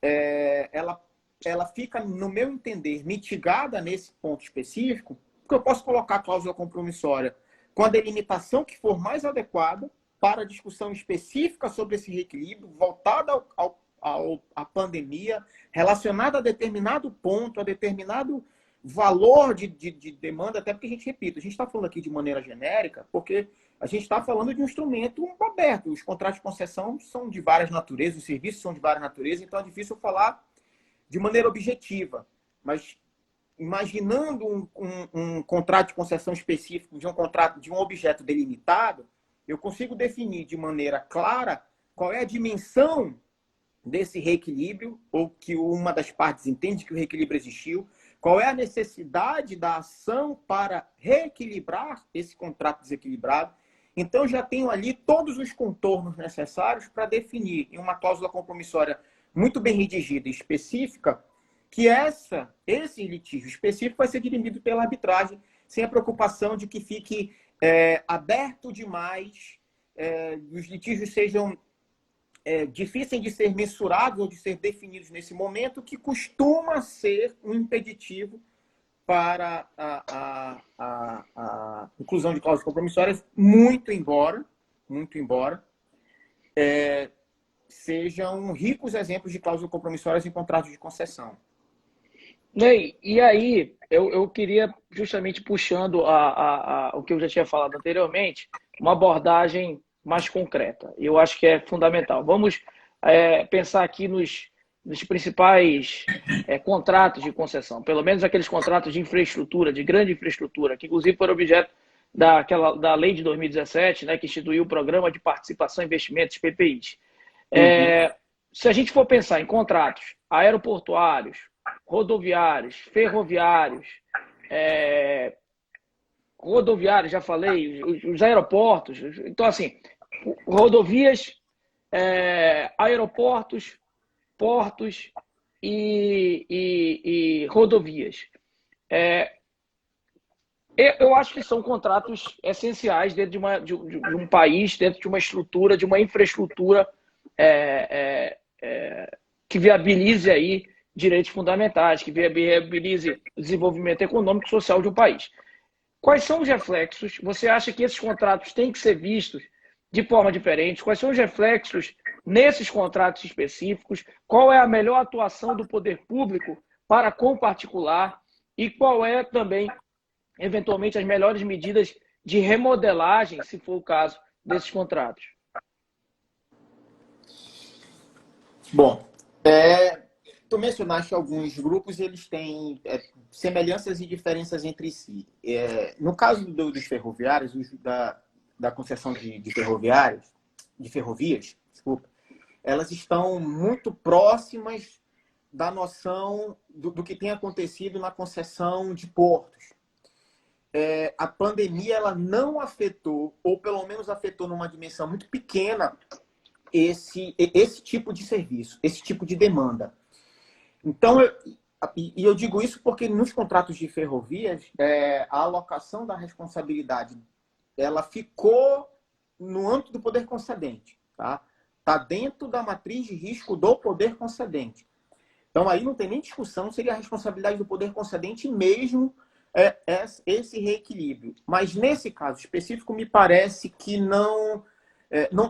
ela fica, no meu entender, mitigada nesse ponto específico, porque eu posso colocar a cláusula compromissória com a delimitação que for mais adequada para a discussão específica sobre esse reequilíbrio, voltada à pandemia, relacionada a determinado ponto, a determinado valor de demanda, até porque a gente está falando aqui de maneira genérica, porque a gente está falando de um instrumento aberto. Os contratos de concessão são de várias naturezas, os serviços são de várias naturezas, então é difícil falar de maneira objetiva, mas imaginando um contrato de concessão específico de um contrato de um objeto delimitado, eu consigo definir de maneira clara qual é a dimensão desse reequilíbrio, ou que uma das partes entende que o reequilíbrio existiu, qual é a necessidade da ação para reequilibrar esse contrato desequilibrado. Então, já tenho ali todos os contornos necessários para definir, em uma cláusula compromissória muito bem redigida e específica, que esse litígio específico vai ser dirimido pela arbitragem, sem a preocupação de que fique aberto demais, os litígios sejam difíceis de ser mensurados ou de ser definidos nesse momento, que costuma ser um impeditivo para a inclusão de cláusulas compromissórias, muito embora sejam ricos exemplos de cláusulas compromissórias em contratos de concessão. Ney, e aí, eu queria, justamente puxando o que eu já tinha falado anteriormente, uma abordagem mais concreta. Eu acho que é fundamental. Vamos pensar aqui nos principais contratos de concessão, pelo menos aqueles contratos de infraestrutura, de grande infraestrutura, que inclusive foram objeto da lei de 2017, né, que instituiu o Programa de Participação e Investimentos, PPIs. Se a gente for pensar em contratos aeroportuários, rodoviários, ferroviários, já falei, os aeroportos. Então, assim, rodovias, aeroportos, portos e rodovias. Eu acho que são contratos essenciais dentro de um país, dentro de uma estrutura, de uma infraestrutura que viabilize aí direitos fundamentais, que viabilize o desenvolvimento econômico e social de um país. Quais são os reflexos? Você acha que esses contratos têm que ser vistos de forma diferente? Quais são os reflexos nesses contratos específicos? Qual é a melhor atuação do poder público para com o particular? E qual é também, eventualmente, as melhores medidas de remodelagem, se for o caso, desses contratos? Bom, tu mencionaste alguns grupos, eles têm semelhanças e diferenças entre si. No caso dos ferroviários, da concessão de ferrovias, desculpa, elas estão muito próximas da noção do que tem acontecido na concessão de portos. A pandemia ela não afetou, ou pelo menos afetou numa dimensão muito pequena, esse tipo de serviço, esse tipo de demanda. Então, eu digo isso porque nos contratos de ferrovias, a alocação da responsabilidade ela ficou no âmbito do poder concedente. Tá dentro da matriz de risco do poder concedente. Então, aí não tem nem discussão, seria a responsabilidade do poder concedente mesmo esse reequilíbrio. Mas, nesse caso específico, me parece que não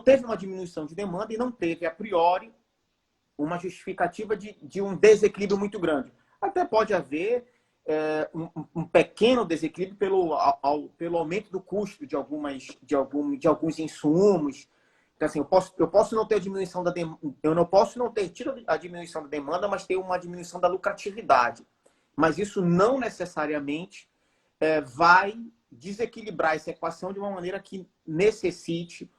teve uma diminuição de demanda e não teve, a priori, uma justificativa de um desequilíbrio muito grande. Até pode haver um pequeno desequilíbrio pelo aumento do custo de alguns insumos. Então, assim, eu posso não ter a diminuição da eu não posso não ter tido a diminuição da demanda, mas ter uma diminuição da lucratividade. Mas isso não necessariamente vai desequilibrar essa equação de uma maneira que necessite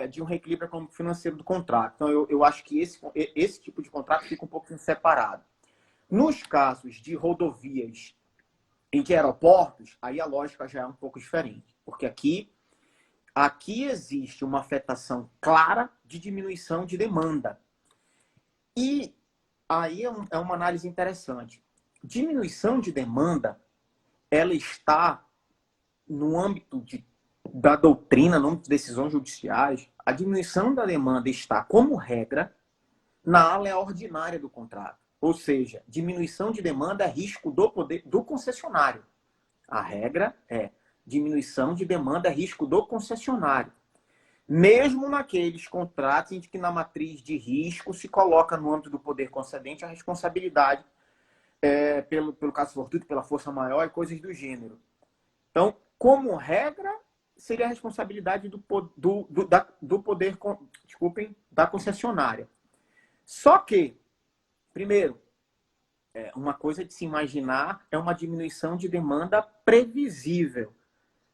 de um reequilíbrio econômico-financeiro do contrato. Então, eu acho que esse tipo de contrato fica um pouquinho separado. Nos casos de rodovias e de aeroportos, aí a lógica já é um pouco diferente. Porque aqui existe uma afetação clara de diminuição de demanda. E aí é uma análise interessante. Diminuição de demanda, ela está no âmbito da doutrina, no âmbito de decisões judiciais. A diminuição da demanda está, como regra, na ala ordinária do contrato. Ou seja, diminuição de demanda é risco do poder do concessionário. A regra é diminuição de demanda é risco do concessionário. Mesmo naqueles contratos em que na matriz de risco se coloca no âmbito do poder concedente a responsabilidade pelo caso fortuito, pela força maior e coisas do gênero. Então, como regra, seria a responsabilidade do poder, da concessionária. Só que, primeiro, uma coisa de se imaginar é uma diminuição de demanda previsível.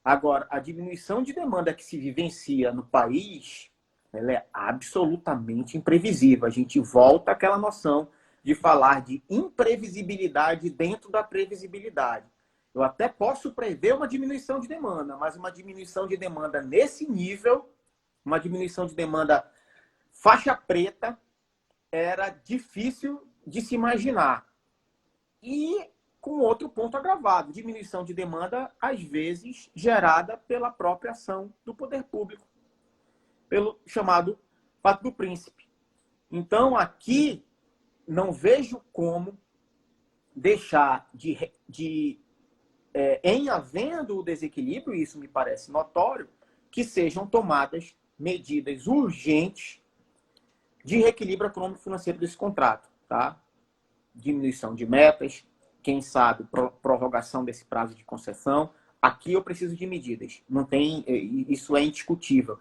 Agora, a diminuição de demanda que se vivencia no país, ela é absolutamente imprevisível. A gente volta àquela noção de falar de imprevisibilidade dentro da previsibilidade. Eu até posso prever uma diminuição de demanda, mas uma diminuição de demanda nesse nível, uma diminuição de demanda faixa preta, era difícil de se imaginar. E com outro ponto agravado, diminuição de demanda, às vezes, gerada pela própria ação do poder público, pelo chamado fato do príncipe. Então, aqui, não vejo como deixar em havendo o desequilíbrio, e isso me parece notório, que sejam tomadas medidas urgentes de reequilíbrio econômico-financeiro desse contrato, tá? Diminuição de metas, quem sabe prorrogação desse prazo de concessão. Aqui eu preciso de medidas. Não tem, isso é indiscutível.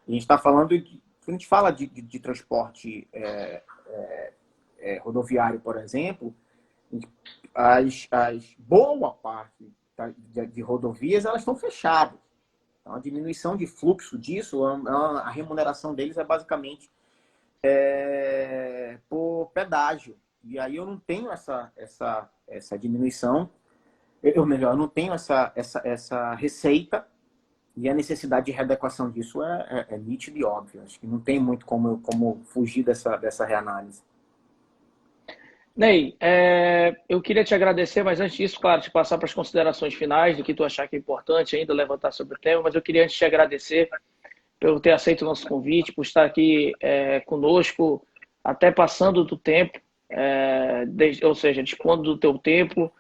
A gente está falando quando a gente fala de transporte rodoviário, por exemplo, boa parte de rodovias elas estão fechadas. Então, a diminuição de fluxo disso, a remuneração deles é basicamente por pedágio. E aí eu não tenho essa diminuição, eu não tenho essa receita, e a necessidade de readequação disso é nítida e óbvia. Acho que não tem muito como fugir dessa reanálise. Ney, eu queria te agradecer, mas antes disso, claro, te passar para as considerações finais do que tu achar que é importante ainda levantar sobre o tema, mas eu queria antes te agradecer por ter aceito o nosso convite, por estar aqui conosco, até passando do tempo, ou seja, dispondo do teu tempo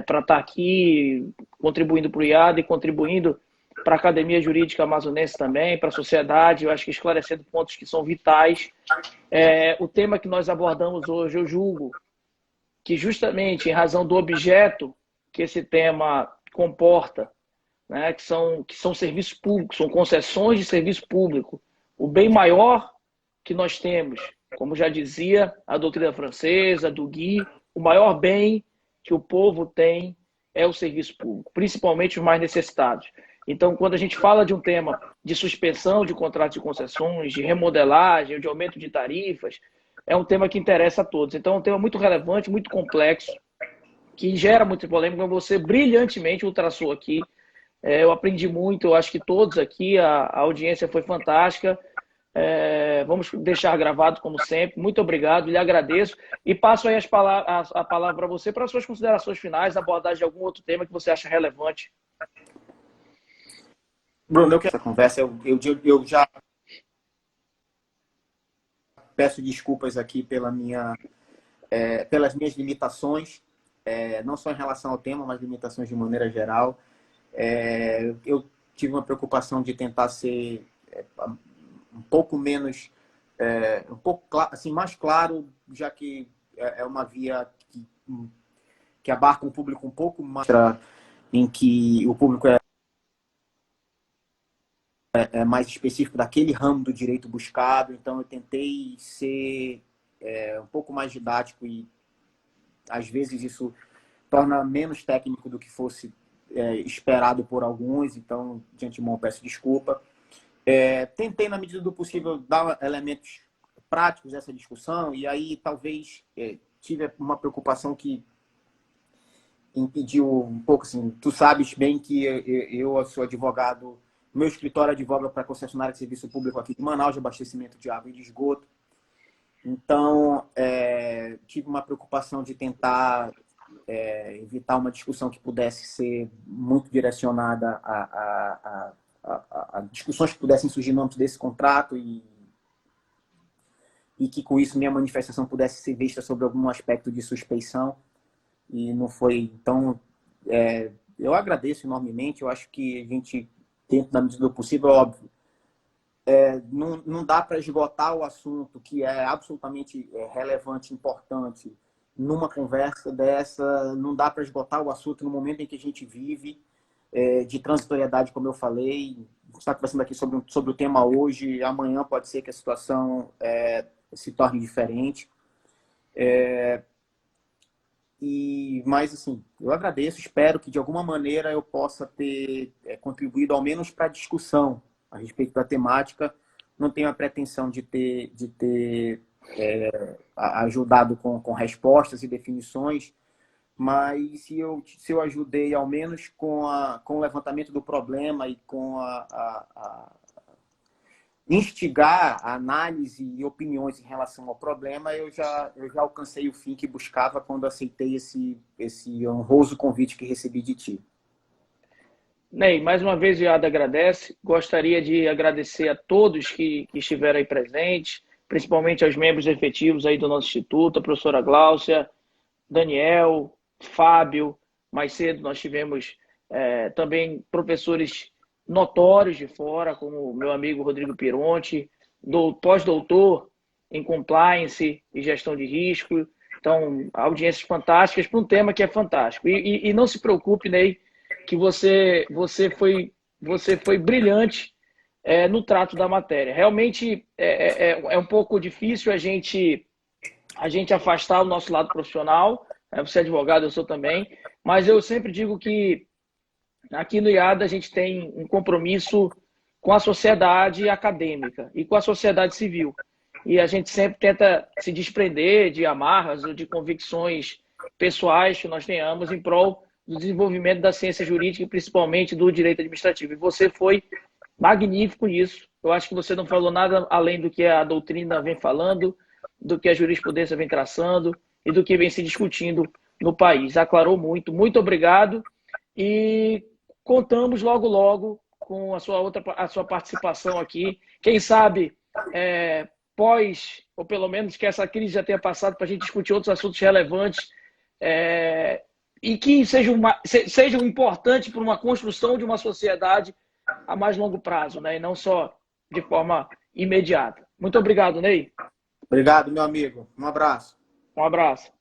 para estar aqui contribuindo para o IAD e contribuindo para a Academia Jurídica Amazonense também, para a sociedade, eu acho que esclarecendo pontos que são vitais. O tema que nós abordamos hoje, eu julgo que justamente em razão do objeto que esse tema comporta, né, que são serviços públicos, são concessões de serviço público. O bem maior que nós temos, como já dizia a doutrina francesa, do Guy, o maior bem que o povo tem é o serviço público, principalmente os mais necessitados. Então, quando a gente fala de um tema de suspensão de contratos de concessões, de remodelagem, de aumento de tarifas, é um tema que interessa a todos. Então, é um tema muito relevante, muito complexo, que gera muita polêmica. Você brilhantemente o traçou aqui. Eu aprendi muito, eu acho que todos aqui, a audiência foi fantástica. Vamos deixar gravado, como sempre. Muito obrigado, lhe agradeço. E passo aí a palavra para você, para as suas considerações finais, abordagem de algum outro tema que você acha relevante. Bruno, eu quero essa conversa. Eu já peço desculpas aqui pelas minhas limitações, não só em relação ao tema, mas limitações de maneira geral. Eu tive uma preocupação de tentar ser um pouco menos, assim, mais claro, já que é uma via que abarca um público um pouco mais, em que o público é mais específico daquele ramo do direito buscado. Então, eu tentei ser um pouco mais didático e, às vezes, isso torna menos técnico do que fosse esperado por alguns. Então, de antemão, peço desculpa. Tentei, na medida do possível, dar elementos práticos dessa discussão, e aí talvez tive uma preocupação que impediu um pouco, assim, tu sabes bem que eu sou advogado, meu escritório advoga para a concessionária de serviço público aqui de Manaus, de abastecimento de água e de esgoto. Então, tive uma preocupação de tentar evitar uma discussão que pudesse ser muito direcionada a discussões que pudessem surgir no âmbito desse contrato e que, com isso, minha manifestação pudesse ser vista sobre algum aspecto de suspeição. E não foi. Então, eu agradeço enormemente. Eu acho que a gente, dentro da medida do possível, óbvio, não dá para esgotar o assunto, que é absolutamente relevante, importante, numa conversa dessa. Não dá para esgotar o assunto no momento em que a gente vive, de transitoriedade, como eu falei. A gente está conversando aqui sobre o tema hoje, amanhã pode ser que a situação se torne diferente. Mas, assim, eu agradeço, espero que de alguma maneira eu possa ter contribuído ao menos para a discussão a respeito da temática. Não tenho a pretensão de ter ajudado com respostas e definições, mas se eu ajudei ao menos com o levantamento do problema e com instigar a análise e opiniões em relação ao problema, eu já alcancei o fim que buscava quando aceitei esse honroso convite que recebi de ti. Ney, mais uma vez o IAD agradece. Gostaria de agradecer a todos que estiveram aí presentes, principalmente aos membros efetivos aí do nosso instituto, a professora Gláucia, Daniel, Fábio. Mais cedo nós tivemos também professores notórios de fora, como o meu amigo Rodrigo Pironti, pós-doutor em compliance e gestão de risco. Então, audiências fantásticas para um tema que é fantástico. E não se preocupe, Ney, que você foi brilhante no trato da matéria. Realmente é um pouco difícil a gente afastar o nosso lado profissional. Você é advogado, eu sou também, mas eu sempre digo que aqui no IAD a gente tem um compromisso com a sociedade acadêmica e com a sociedade civil. E a gente sempre tenta se desprender de amarras ou de convicções pessoais que nós tenhamos em prol do desenvolvimento da ciência jurídica e principalmente do direito administrativo. E você foi magnífico nisso. Eu acho que você não falou nada além do que a doutrina vem falando, do que a jurisprudência vem traçando e do que vem se discutindo no país. Aclarou muito. Muito obrigado. E contamos logo, logo com a sua participação aqui. Quem sabe, ou pelo menos que essa crise já tenha passado para a gente discutir outros assuntos relevantes e que sejam importantes para uma construção de uma sociedade a mais longo prazo, né? E não só de forma imediata. Muito obrigado, Ney. Obrigado, meu amigo. Um abraço. Um abraço.